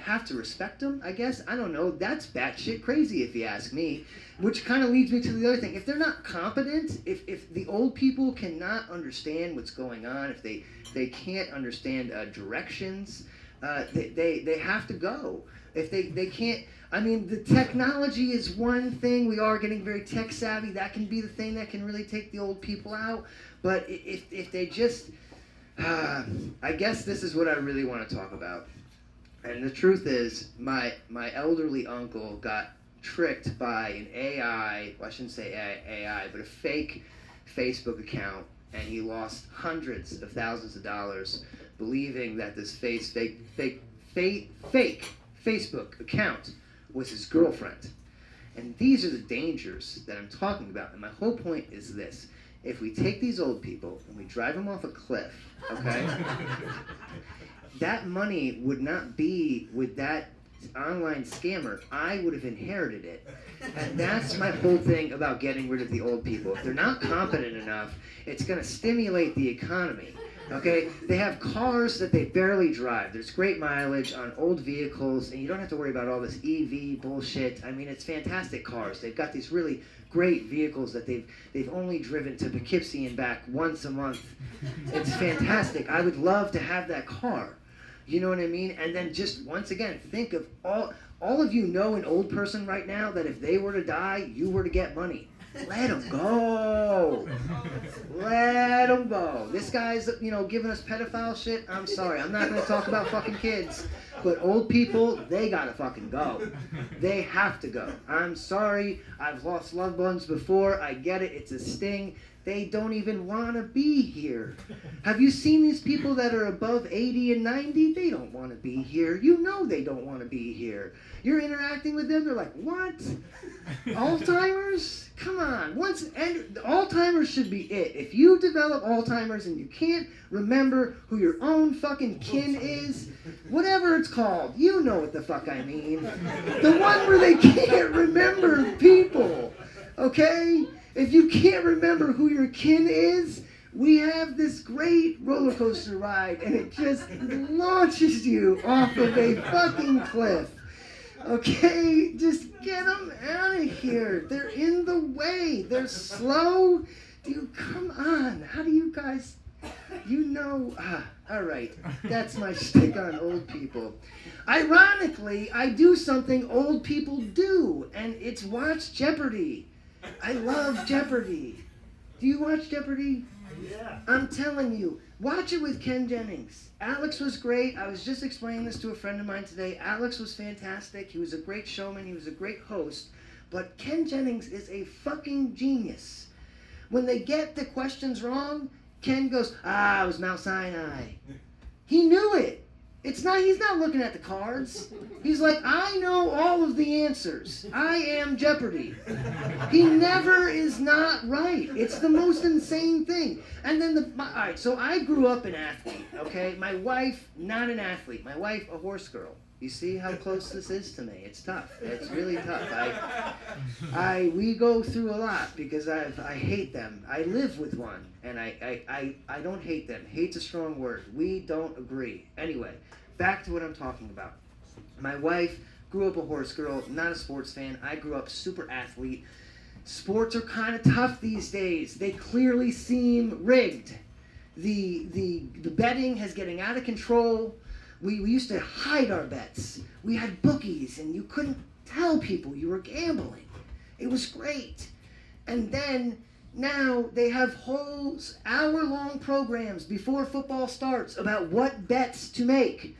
have to respect them, I guess. I don't know. That's batshit crazy if you ask me. Which kind of leads me to the other thing. If they're not competent, if the old people cannot understand what's going on, if they can't understand directions, they have to go. If they can't, I mean, the technology is one thing. We are getting very tech savvy. That can be the thing that can really take the old people out. But if they just, I guess this is what I really want to talk about. And the truth is, my elderly uncle got tricked by an AI, well, I shouldn't say AI, but a fake Facebook account, and he lost hundreds of thousands of dollars believing that this fake Facebook account was his girlfriend. And these are the dangers that I'm talking about. And my whole point is this. If we take these old people and we drive them off a cliff, okay, that money would not be with that online scammer. I would have inherited it. And that's my whole thing about getting rid of the old people. If they're not competent enough, it's going to stimulate the economy. Okay, they have cars that they barely drive. There's great mileage on old vehicles, and you don't have to worry about all this EV bullshit. I mean, it's fantastic cars. They've got these really great vehicles that they've only driven to Poughkeepsie and back once a month. It's fantastic. I would love to have that car. You know what I mean? And then just once again, think of all of you know an old person right now that if they were to die, you were to get money. Let them go. Let them go. This guy's, giving us pedophile shit. I'm sorry. I'm not going to talk about fucking kids. But old people, they got to fucking go. They have to go. I'm sorry. I've lost loved ones before. I get it. It's a sting. They don't even want to be here. Have you seen these people that are above 80 and 90? They don't want to be here. You know they don't want to be here. You're interacting with them, they're like, what? Alzheimer's? Come on. And Alzheimer's should be it. If you develop Alzheimer's and you can't remember who your own fucking kin is, whatever it's called, you know what the fuck I mean. The one where they can't remember people, okay? If you can't remember who your kin is, we have this great roller coaster ride, and it just launches you off of a fucking cliff. Okay, just get them out of here. They're in the way. They're slow. Dude, come on. How do you guys, all right. That's my shtick on old people. Ironically, I do something old people do, and it's watch Jeopardy. I love Jeopardy. Do you watch Jeopardy? Yeah. I'm telling you, watch it with Ken Jennings. Alex was great. I was just explaining this to a friend of mine today. Alex was fantastic. He was a great showman. He was a great host. But Ken Jennings is a fucking genius. When they get the questions wrong, Ken goes, it was Mount Sinai. He knew it. He's not looking at the cards. He's like, I know all of the answers. I am Jeopardy. He never is not right. It's the most insane thing. And then all right, so I grew up an athlete, okay? My wife, not an athlete. My wife, a horse girl. You see how close this is to me. It's tough. It's really tough. We go through a lot because I hate them. I live with one, and I don't hate them. Hate's a strong word. We don't agree. Anyway, back to what I'm talking about. My wife grew up a horse girl, not a sports fan. I grew up super athlete. Sports are kind of tough these days. They clearly seem rigged. The betting is getting out of control. We used to hide our bets. We had bookies, and you couldn't tell people you were gambling. It was great. And then now they have whole hour-long programs before football starts about what bets to make.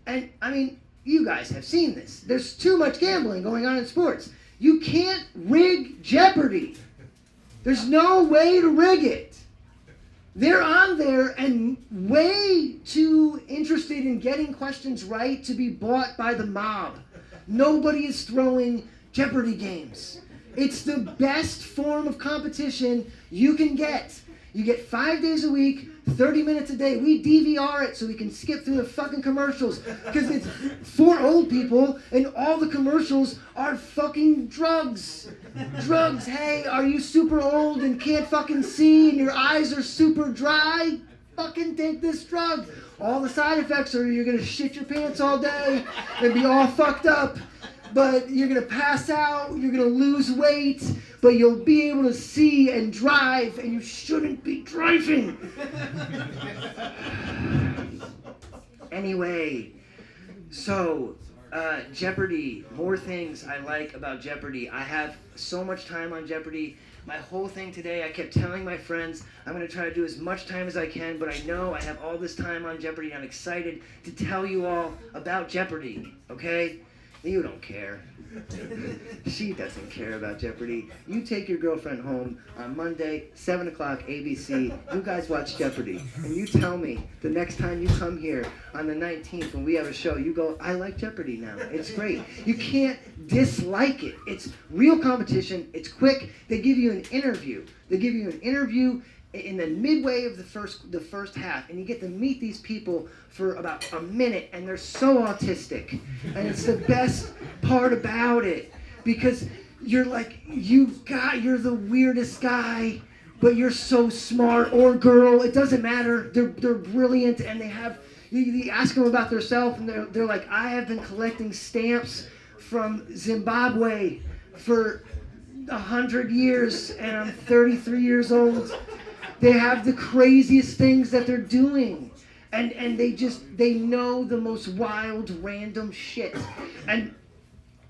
And, I mean, you guys have seen this. There's too much gambling going on in sports. You can't rig Jeopardy. There's no way to rig it. They're on there and way too interested in getting questions right to be bought by the mob. Nobody is throwing Jeopardy games. It's the best form of competition you can get. You get 5 days a week, 30 minutes a day. We DVR it so we can skip through the fucking commercials because it's for old people and all the commercials are fucking drugs. Drugs. Hey, are you super old and can't fucking see and your eyes are super dry? Fucking take this drug. All the side effects are you're gonna shit your pants all day and be all fucked up. But you're going to pass out, you're going to lose weight, but you'll be able to see and drive, and you shouldn't be driving. Anyway, so Jeopardy, more things I like about Jeopardy. I have so much time on Jeopardy. My whole thing today, I kept telling my friends, I'm going to try to do as much time as I can, but I know I have all this time on Jeopardy, and I'm excited to tell you all about Jeopardy, okay? You don't care. She doesn't care about Jeopardy. You take your girlfriend home on Monday, 7 o'clock, ABC. You guys watch Jeopardy. And you tell me the next time you come here on the 19th when we have a show, you go, I like Jeopardy now. It's great. You can't dislike it. It's real competition. It's quick. They give you an interview. In the midway of the first half, and you get to meet these people for about a minute, and they're so autistic, and it's the best part about it because you're like, you're the weirdest guy but you're so smart, or girl, it doesn't matter. They're brilliant, and they have, you ask them about themselves, and they're like, I have been collecting stamps from Zimbabwe for 100 years, and I'm 33 years old. They have the craziest things that they're doing. And they know the most wild, random shit. And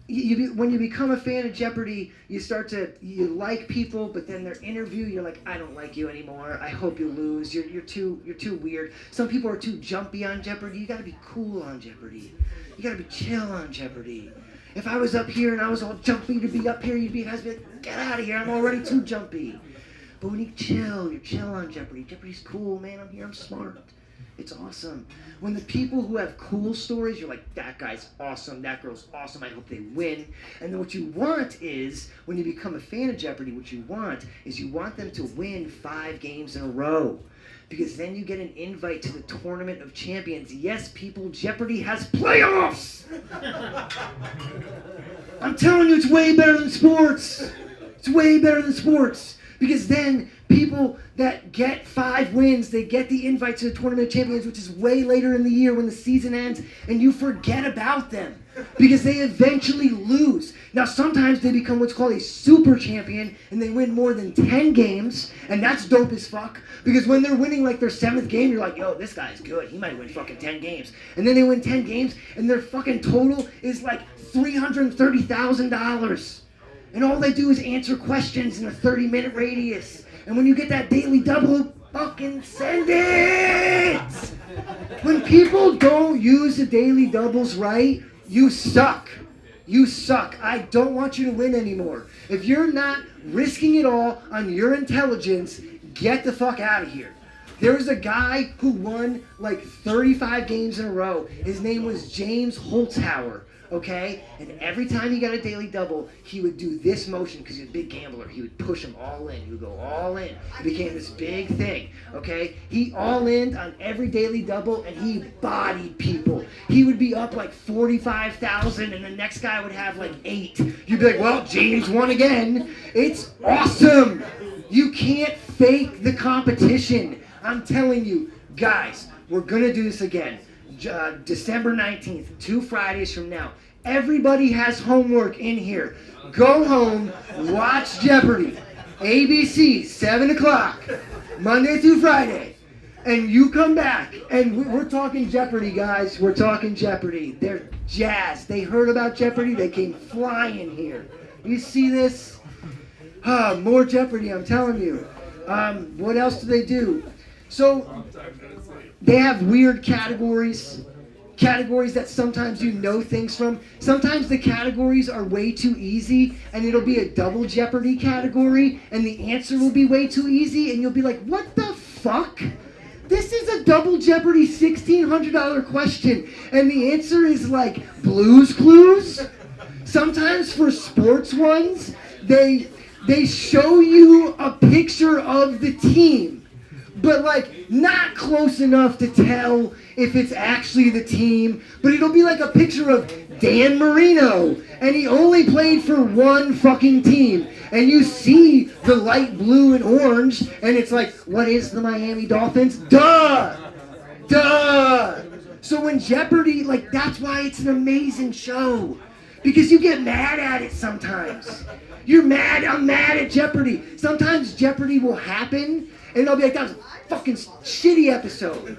when you become a fan of Jeopardy, you like people, but then their interview, you're like, I don't like you anymore. I hope you lose. You're too weird. Some people are too jumpy on Jeopardy. You gotta be cool on Jeopardy. You gotta be chill on Jeopardy. If I was up here and I was all jumpy to be up here, you'd be like, get out of here. I'm already too jumpy. But when you chill, you're chill on Jeopardy. Jeopardy's cool, man. I'm here. I'm smart. It's awesome. When the people who have cool stories, you're like, that guy's awesome, that girl's awesome, I hope they win. And then what you want is, when you become a fan of Jeopardy, what you want is you want them to win 5 games in a row. Because then you get an invite to the Tournament of Champions. Yes, people, Jeopardy has playoffs! I'm telling you, it's way better than sports. It's way better than sports. Because then people that get 5 wins, they get the invite to the Tournament of Champions, which is way later in the year when the season ends, and you forget about them because they eventually lose. Now, sometimes they become what's called a super champion, and they win more than 10 games, and that's dope as fuck. Because when they're winning like their 7th game, you're like, yo, this guy's good. He might win fucking 10 games. And then they win 10 games, and their fucking total is like $330,000. And all they do is answer questions in a 30-minute radius. And when you get that daily double, fucking send it! When people don't use the daily doubles right, you suck. You suck. I don't want you to win anymore. If you're not risking it all on your intelligence, get the fuck out of here. There was a guy who won like 35 games in a row. His name was James Holzhauer. Okay? And every time he got a daily double, he would do this motion because he's a big gambler. He would push them all in. He would go all in. It became this big thing. Okay? He all-ined on every daily double, and he bodied people. He would be up like 45,000, and the next guy would have like 8. You'd be like, well, James won again. It's awesome. You can't fake the competition. I'm telling you, guys, we're going to do this again. December 19th, 2 Fridays from now. Everybody has homework in here. Go home, watch Jeopardy. ABC, 7 o'clock, Monday through Friday. And you come back, and we're talking Jeopardy, guys. We're talking Jeopardy. They're jazzed. They heard about Jeopardy. They came flying here. You see this? More Jeopardy, I'm telling you. What else do they do? So, they have weird categories that sometimes you know things from. Sometimes the categories are way too easy, and it'll be a double Jeopardy category, and the answer will be way too easy, and you'll be like, what the fuck? This is a double Jeopardy $1,600 question, and the answer is like Blue's Clues. Sometimes for sports ones, they show you a picture of the team, but like not close enough to tell if it's actually the team, but it'll be like a picture of Dan Marino, and he only played for one fucking team, and you see the light blue and orange, and it's like, what is the Miami Dolphins? Duh! So when Jeopardy, like, that's why it's an amazing show, because you get mad at it sometimes. You're mad, I'm mad at Jeopardy. Sometimes Jeopardy will happen, and they'll be like, that was a fucking shitty episode.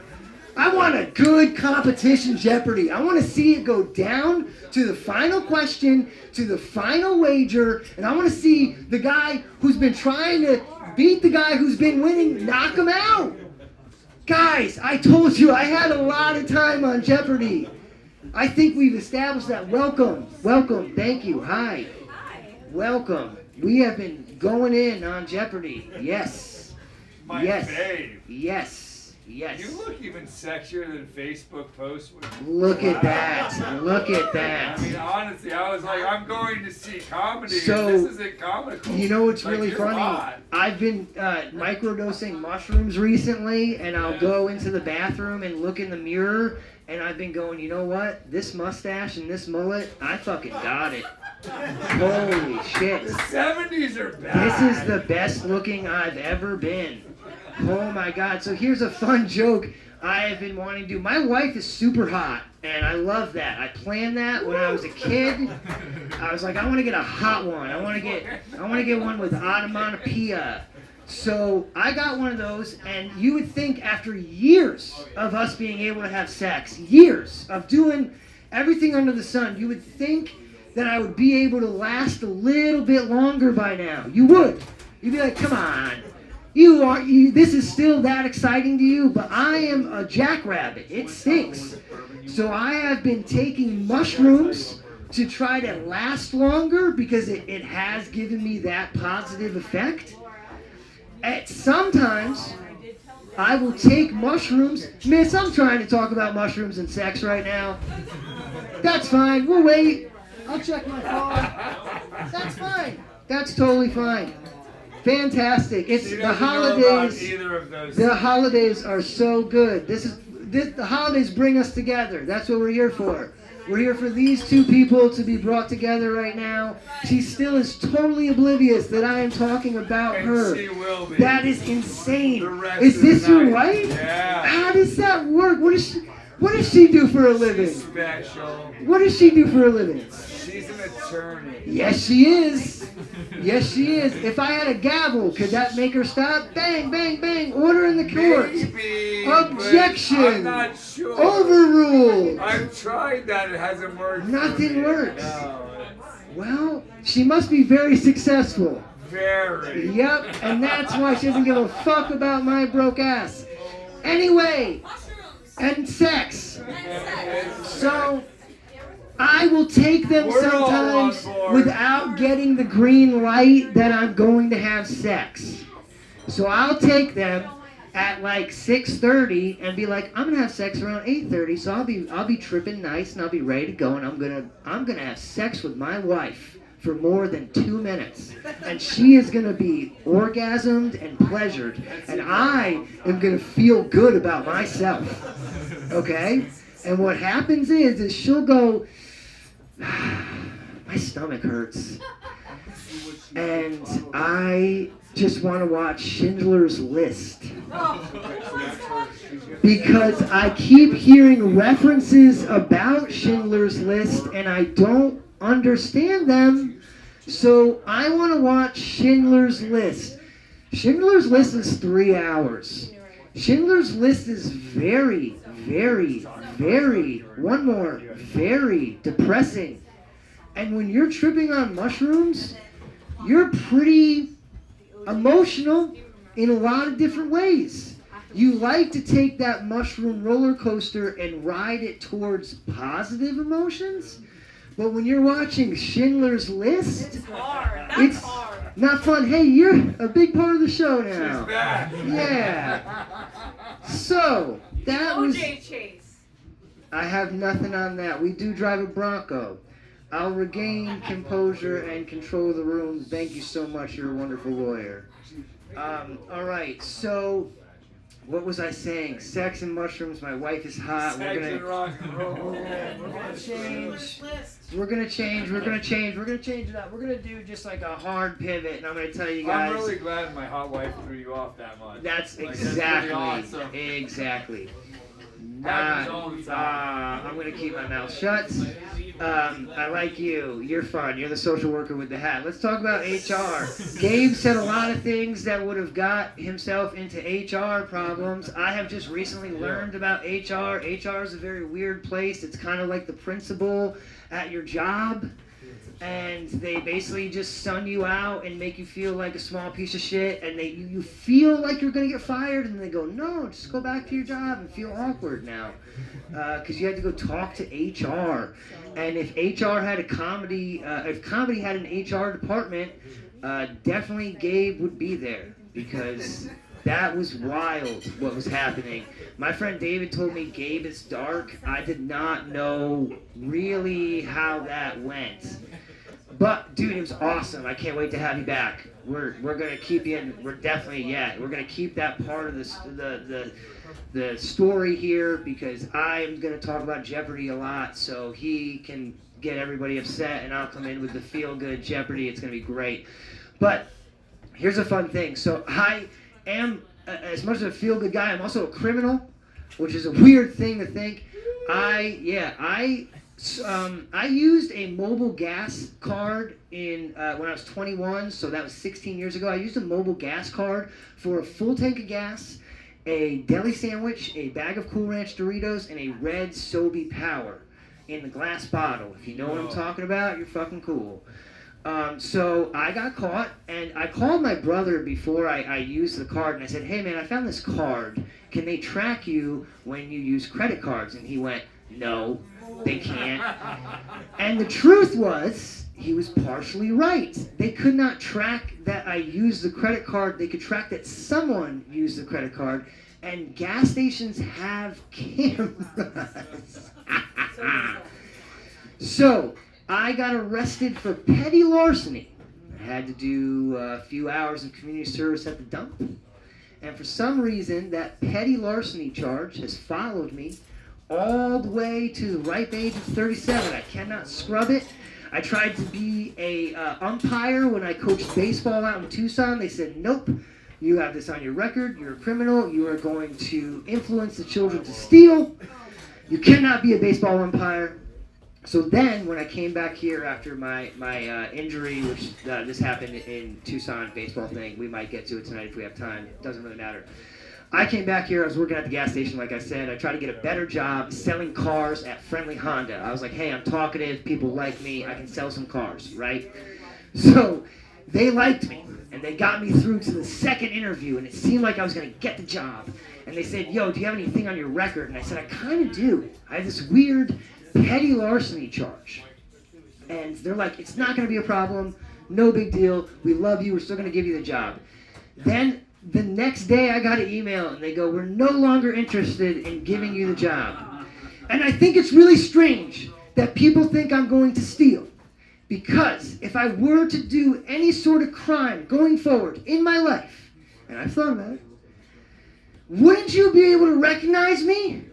I want a good competition Jeopardy. I want to see it go down to the final question, to the final wager, and I want to see the guy who's been trying to beat the guy who's been winning, knock him out. Guys, I told you I had a lot of time on Jeopardy. I think we've established that. Welcome, thank you, hi. Welcome. We have been going in on Jeopardy. Yes. My yes. fave. Yes. Yes. You look even sexier than Facebook posts. Look at that. Look at that. I mean, honestly, I was like, I'm going to see comedy. So, and this isn't comical. You know what's like, really funny? Hot. I've been microdosing mushrooms recently, and I'll go into the bathroom and look in the mirror, and I've been going, you know what? This mustache and this mullet, I fucking got it. Holy shit. The 70s are bad. This is the best looking I've ever been. Oh my god. So here's a fun joke I have been wanting to do. My wife is super hot, and I love that. I planned that when I was a kid. I was like, I want to get a hot one. I want to get one with onomatopoeia. So I got one of those, and you would think after years of us being able to have sex, years of doing everything under the sun, you would think that I would be able to last a little bit longer by now. You would. You'd be like, come on. This is still that exciting to you, but I am a jackrabbit. It stinks. So I have been taking mushrooms to try to last longer because it has given me that positive effect. Sometimes I will take mushrooms. Miss, I'm trying to talk about mushrooms and sex right now. That's fine. We'll wait. I'll check my phone. That's fine. That's totally fine. Fantastic. It's the holidays. The holidays are so good. The holidays bring us together. That's what we're here for. We're here for these two people to be brought together right now. She still is totally oblivious that I am talking about her. She will be. That is insane. Is this your wife? Yeah. How does that work? What does she do for a living? She's special. What does she do for a living? She's an attorney. Yes, she is. Yes, she is. If I had a gavel, could that make her stop? Bang, bang, bang. Order in the court. Maybe, Objection. I'm not sure. Overruled. I've tried that. It hasn't worked. Nothing works. No, Well, she must be very successful. very. Yep, and that's why she doesn't give a fuck about my broke ass. Anyway, and sex. So, I will take them We're all sometimes on board. without getting the green light that I'm going to have sex. So I'll take them at like 6:30 and be like, I'm gonna have sex around 8:30, so I'll be tripping nice and I'll be ready to go, and I'm gonna have sex with my wife for more than 2 minutes, and she is gonna be orgasmed and pleasured, and I am gonna feel good about myself. Okay? And what happens is she'll go, my stomach hurts, and I just want to watch Schindler's List. Because I keep hearing references about Schindler's List and I don't understand them. So I want to watch Schindler's List. Schindler's List is 3 hours. Schindler's List is very, very, very depressing. And when you're tripping on mushrooms, you're pretty emotional in a lot of different ways. You like to take that mushroom roller coaster and ride it towards positive emotions, but when you're watching Schindler's List, it's not fun. Hey, you're a big part of the show now. She's back. Yeah. So, that was... OJ Chase. I have nothing on that. We do drive a Bronco. I'll regain composure and control of the room. Thank you so much. You're a wonderful lawyer. All right. So, what was I saying? Sex and mushrooms. My wife is hot. Sex and rock and roll. We're gonna change. We're gonna change it up. We're gonna do just like a hard pivot, and I'm gonna tell you guys. I'm really glad my hot wife threw you off that much. That's Like, exactly. that's pretty awesome. Exactly. Happens all the time. I'm gonna keep my mouth shut. I like you. You're fun. You're the social worker with the hat. Let's talk about HR. Gabe said a lot of things that would have got himself into HR problems. I have just recently learned about HR. HR is a very weird place. It's kind of like the principal at your job. And they basically just sun you out and make you feel like a small piece of shit, and you feel like you're gonna get fired, and they go, no, just go back to your job and feel awkward now, because you had to go talk to HR. And if HR had if comedy had an HR department, definitely Gabe would be there, because that was wild what was happening. My friend David told me Gabe is dark. I did not know really how that went. But dude, it was awesome. I can't wait to have you back. We're gonna keep you in. We're definitely we're gonna keep that part of the story here because I'm gonna talk about Jeopardy a lot, so he can get everybody upset, and I'll come in with the feel good Jeopardy. It's gonna be great. But here's a fun thing. So I am as much as a feel good guy, I'm also a criminal, which is a weird thing to think. I used a mobile gas card when I was 21, so that was 16 years ago. I used a mobile gas card for a full tank of gas, a deli sandwich, a bag of Cool Ranch Doritos, and a red Sobe Power in the glass bottle. If you know what I'm talking about, you're fucking cool. So I got caught, and I called my brother before I used the card, and I said, hey man, I found this card. Can they track you when you use credit cards? And he went, no, they can't. And the truth was, he was partially right. They could not track that I used the credit card. They could track that someone used the credit card, and gas stations have cameras. So I got arrested for petty larceny. I had to do a few hours of community service at the dump. And for some reason, that petty larceny charge has followed me all the way to the ripe age of 37. I cannot scrub it. I tried to be a umpire when I coached baseball out in Tucson. They said, nope, you have this on your record. You're a criminal. You are going to influence the children to steal. You cannot be a baseball umpire. So then, when I came back here after my injury, which this happened in Tucson baseball thing, we might get to it tonight if we have time. It doesn't really matter. I came back here. I was working at the gas station, like I said. I tried to get a better job selling cars at Friendly Honda. I was like, hey, I'm talkative. People like me. I can sell some cars, right? So they liked me, and they got me through to the second interview, and it seemed like I was going to get the job. And they said, yo, do you have anything on your record? And I said, I kind of do. I have this weird petty larceny charge. And they're like, it's not going to be a problem. No big deal. We love you. We're still going to give you the job. Then the next day I got an email and they go, we're no longer interested in giving you the job. And I think it's really strange that people think I'm going to steal. Because if I were to do any sort of crime going forward in my life, and I've thought about it, wouldn't you be able to recognize me?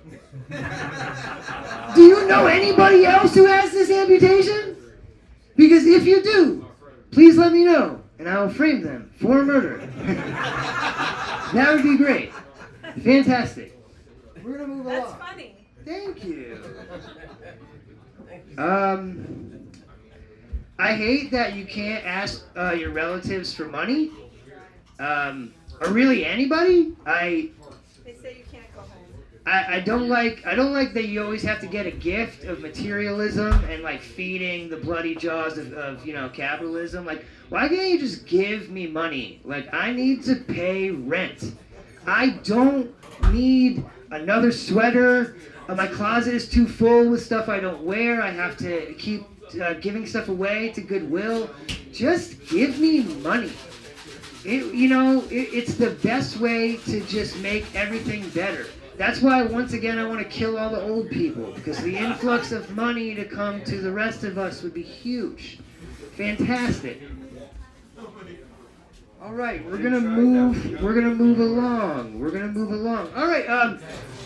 Do you know anybody else who has this amputation? Because if you do, please let me know, and I will frame them for murder. That would be great. Fantastic. We're going to move along. That's funny. Thank you. I hate that you can't ask your relatives for money. Or really anybody. They say you can't go home. I don't like that you always have to get a gift of materialism and like feeding the bloody jaws of capitalism. Like, why can't you just give me money? Like, I need to pay rent. I don't need another sweater. My closet is too full with stuff I don't wear. I have to keep giving stuff away to Goodwill. Just give me money. It's the best way to just make everything better. That's why, once again, I want to kill all the old people, because the influx of money to come to the rest of us would be huge. Fantastic. All right, we're gonna move along. All right,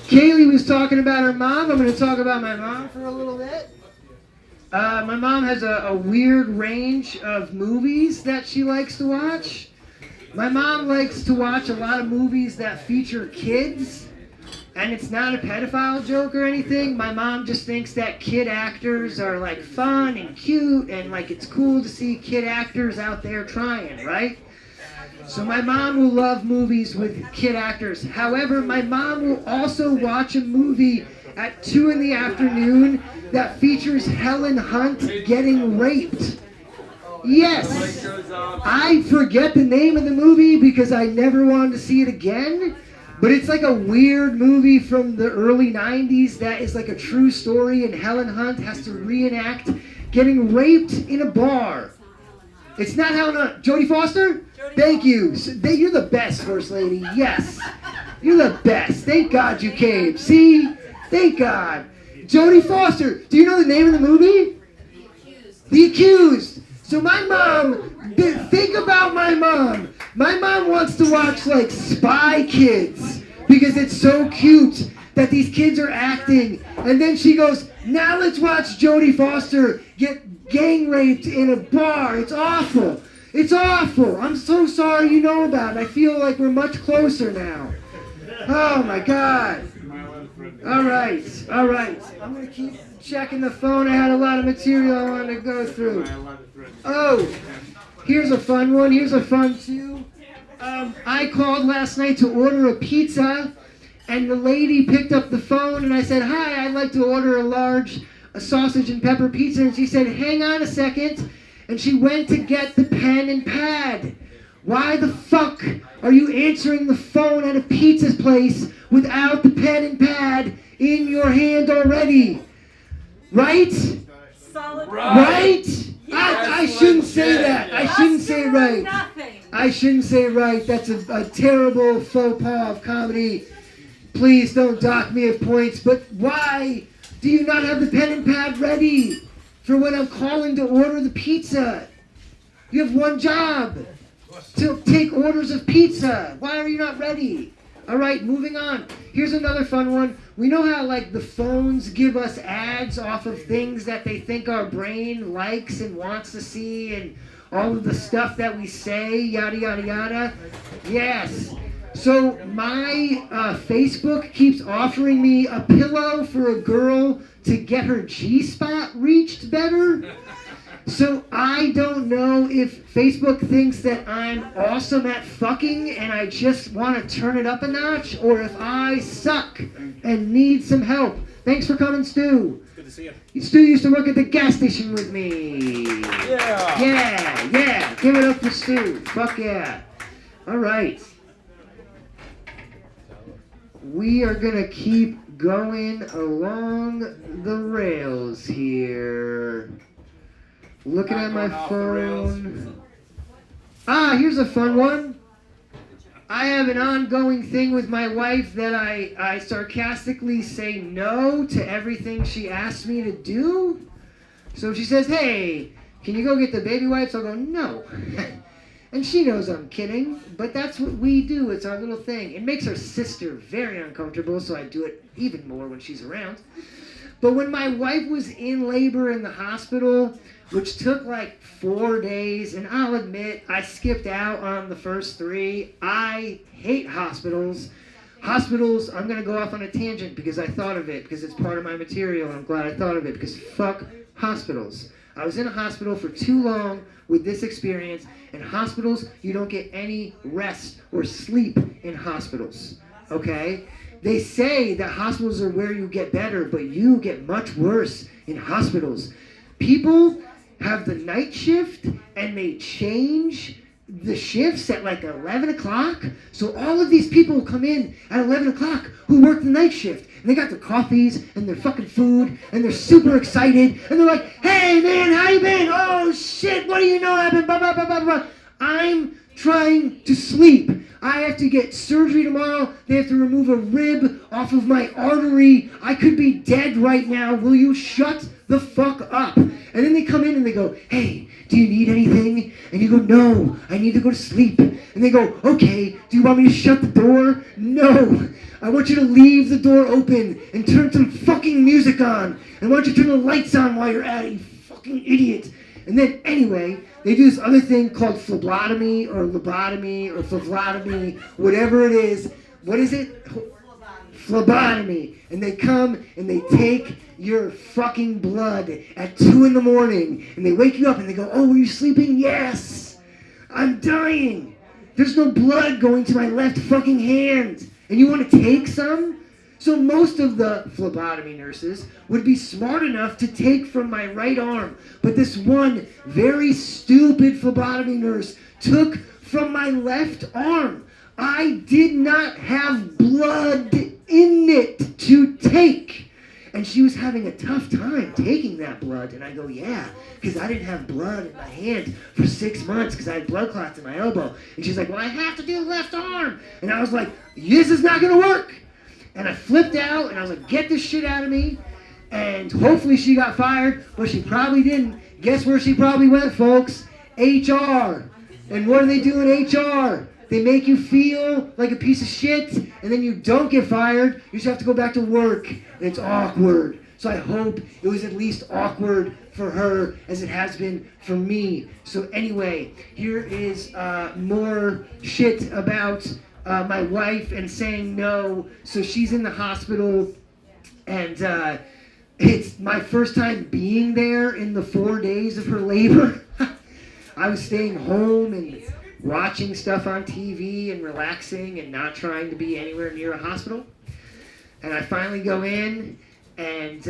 Kaylee was talking about her mom. I'm gonna talk about my mom for a little bit. My mom has a weird range of movies that she likes to watch. My mom likes to watch a lot of movies that feature kids. And it's not a pedophile joke or anything. My mom just thinks that kid actors are like fun and cute, and like it's cool to see kid actors out there trying, right? So my mom will love movies with kid actors. However, my mom will also watch a movie at 2 in the afternoon that features Helen Hunt getting raped. Yes! I forget the name of the movie because I never wanted to see it again. But it's like a weird movie from the early 90s that is like a true story, and Helen Hunt has to reenact getting raped in a bar. It's not Helen Hunt. Jodie Foster? Thank you. You're the best, First Lady. Yes. You're the best. Thank God you came. See? Thank God. Jodie Foster. Do you know the name of the movie? The Accused. So my mom, think about my mom. My mom wants to watch like Spy Kids because it's so cute that these kids are acting. And then she goes, now let's watch Jodie Foster get gang raped in a bar. It's awful. It's awful. I'm so sorry you know about it. I feel like we're much closer now. Oh my God. All right. I'm going to keep checking the phone. I had a lot of material I wanted to go through. Oh, here's a fun one. Here's a fun two. I called last night to order a pizza, and the lady picked up the phone, and I said, hi, I'd like to order a sausage and pepper pizza. And she said, hang on a second. And she went to get the pen and pad. Why the fuck are you answering the phone at a pizza place without the pen and pad in your hand already? Right? Solid. Right? Yes. I shouldn't say that. I shouldn't say right. Nothing. I shouldn't say right. That's a terrible faux pas of comedy. Please don't dock me of points. But why do you not have the pen and pad ready for when I'm calling to order the pizza? You have one job. To take orders of pizza. Why are you not ready? All right, moving on. Here's another fun one. We know how like the phones give us ads off of things that they think our brain likes and wants to see and all of the stuff that we say, yada, yada, yada. Yes. So my Facebook keeps offering me a pillow for a girl to get her G-spot reached better. So I don't know if Facebook thinks that I'm awesome at fucking and I just want to turn it up a notch, or if I suck and need some help. Thanks for coming, Stu. Good to see you. Stu used to work at the gas station with me. Yeah. Give it up for Stu. Fuck yeah. All right. We are going to keep going along the rails here. Looking at my phone. Here's a fun one. I have an ongoing thing with my wife that I sarcastically say no to everything she asks me to do. So if she says, hey, can you go get the baby wipes? I'll go, no. And she knows I'm kidding, but that's what we do. It's our little thing. It makes her sister very uncomfortable, so I do it even more when she's around. But when my wife was in labor in the hospital, which took like 4 days, and I'll admit I skipped out on the first 3. I hate hospitals. Hospitals, I'm going to go off on a tangent because I thought of it, because it's part of my material, and I'm glad I thought of it, because fuck hospitals. I was in a hospital for too long with this experience, and hospitals, you don't get any rest or sleep in hospitals, okay? They say that hospitals are where you get better, but you get much worse in hospitals. People have the night shift, and they change the shifts at like 11 o'clock. So all of these people come in at 11 o'clock who work the night shift. And they got their coffees and their fucking food, and they're super excited. And they're like, hey man, how you been? Oh shit, what do you know happened? Blah, blah, blah, blah, blah. I'm trying to sleep. I have to get surgery tomorrow. They have to remove a rib off of my artery. I could be dead right now. Will you shut the fuck up? And then they come in and they go, hey, do you need anything? And you go, no, I need to go to sleep. And they go, okay, do you want me to shut the door? No, I want you to leave the door open and turn some fucking music on. And why don't you turn the lights on while you're at it, you fucking idiot. And then anyway, they do this other thing called phlebotomy or lobotomy or phlebotomy, whatever it is. What is it? Phlebotomy. And they come and they take your fucking blood at 2 in the morning. And they wake you up and they go, oh, were you sleeping? Yes. I'm dying. There's no blood going to my left fucking hand. And you want to take some? So most of the phlebotomy nurses would be smart enough to take from my right arm. But this one very stupid phlebotomy nurse took from my left arm. I did not have blood in it to take. And she was having a tough time taking that blood. And I go, yeah, because I didn't have blood in my hand for 6 months because I had blood clots in my elbow. And she's like, well, I have to do the left arm. And I was like, this is not going to work. And I flipped out, and I was like, get this shit out of me. And hopefully she got fired, but she probably didn't. Guess where she probably went, folks? HR. And what do they do in HR? They make you feel like a piece of shit, and then you don't get fired. You just have to go back to work, and it's awkward. So I hope it was at least awkward for her as it has been for me. So anyway, here is more shit about my wife and saying no. So she's in the hospital, and it's my first time being there in the 4 days of her labor. I was staying home and watching stuff on TV and relaxing and not trying to be anywhere near a hospital. And I finally go in, and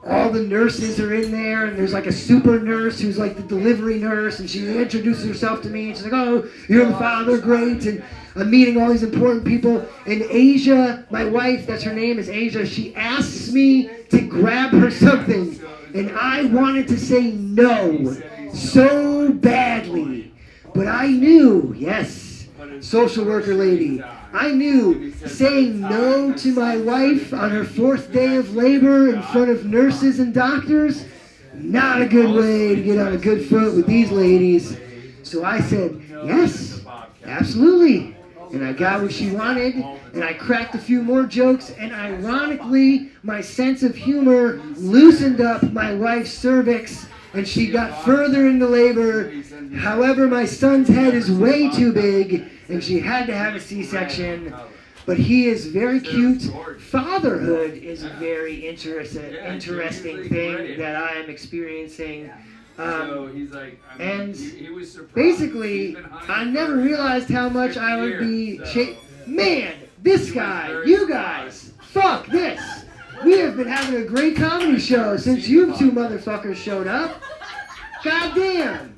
all the nurses are in there, and there's like a super nurse who's like the delivery nurse, and she introduces herself to me, and she's like, oh, you're the father, great, and I'm meeting all these important people. And Asia, my wife, that's her name, is Asia, she asks me to grab her something, and I wanted to say no so badly, but I knew, yes, social worker lady, I knew saying no to my wife on her 4th day of labor in front of nurses and doctors, not a good way to get on a good foot with these ladies. So I said, yes, absolutely. And I got what she wanted, and I cracked a few more jokes, and ironically, my sense of humor loosened up my wife's cervix, and she got further into labor. However, my son's head is way too big, and she had to have a C-section. But he is very cute. Fatherhood is a very interesting thing that I am experiencing. And basically, I never realized how much I would be... Man, this guy, you guys, fuck this. We have been having a great comedy show since you two motherfuckers showed up. Goddamn.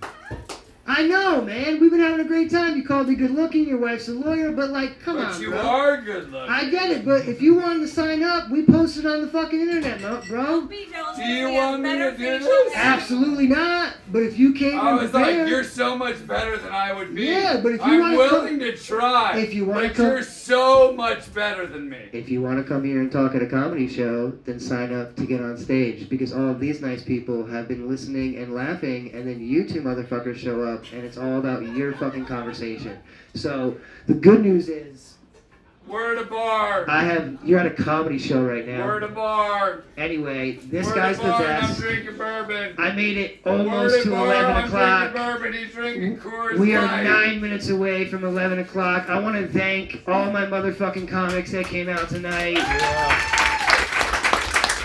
I know, man. We've been having a great time. You called me good looking. Your wife's a lawyer, but like, come on, bro. But you are good looking. I get it, but if you wanted to sign up, we posted on the fucking internet, bro. Do you want me to do this? Absolutely not. But if you came I in was there, like, you're so much better than I would be. Yeah, but if you I'm want to willing to try. If you want to but come, you're so much better than me. if you want to come here and talk at a comedy show, then sign up to get on stage, because all of these nice people have been listening and laughing, and then you two motherfuckers show up, and it's all about your fucking conversation. So the good news is, We're at a bar. you're at a comedy show right now. We're at a bar. Anyway, this We're guy's at the a bar and I'm best. drinking bourbon. I made it We're almost at a to bar, 11 I'm o'clock. drinking bourbon. He's drinking Coors We are Light. 9 minutes away from 11 o'clock. I want to thank all my motherfucking comics that came out tonight.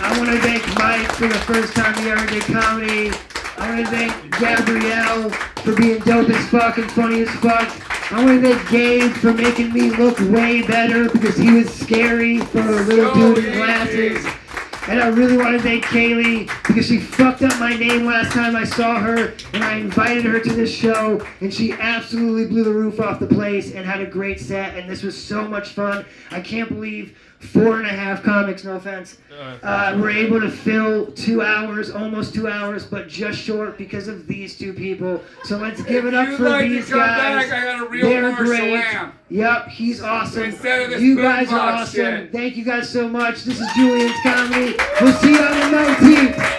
I want to thank Mike for the first time he ever did comedy. I want to thank Gabrielle for being dope as fuck and funny as fuck. I want to thank Gabe for making me look way better because he was scary for a little dude in glasses. And I really want to thank Kaylee because she fucked up my name last time I saw her, and I invited her to this show, and she absolutely blew the roof off the place and had a great set, and this was so much fun. I can't believe 4.5 comics, no offense, were able to fill 2 hours, almost 2 hours, but just short because of these two people. So let's give it up for these guys. Back, I got a real They're Marshall great. Lamb. Yep, he's awesome. Instead of this You guys are boombox awesome. shit. Thank you guys so much. This is Julien's Comedy. We'll see you on the 19th.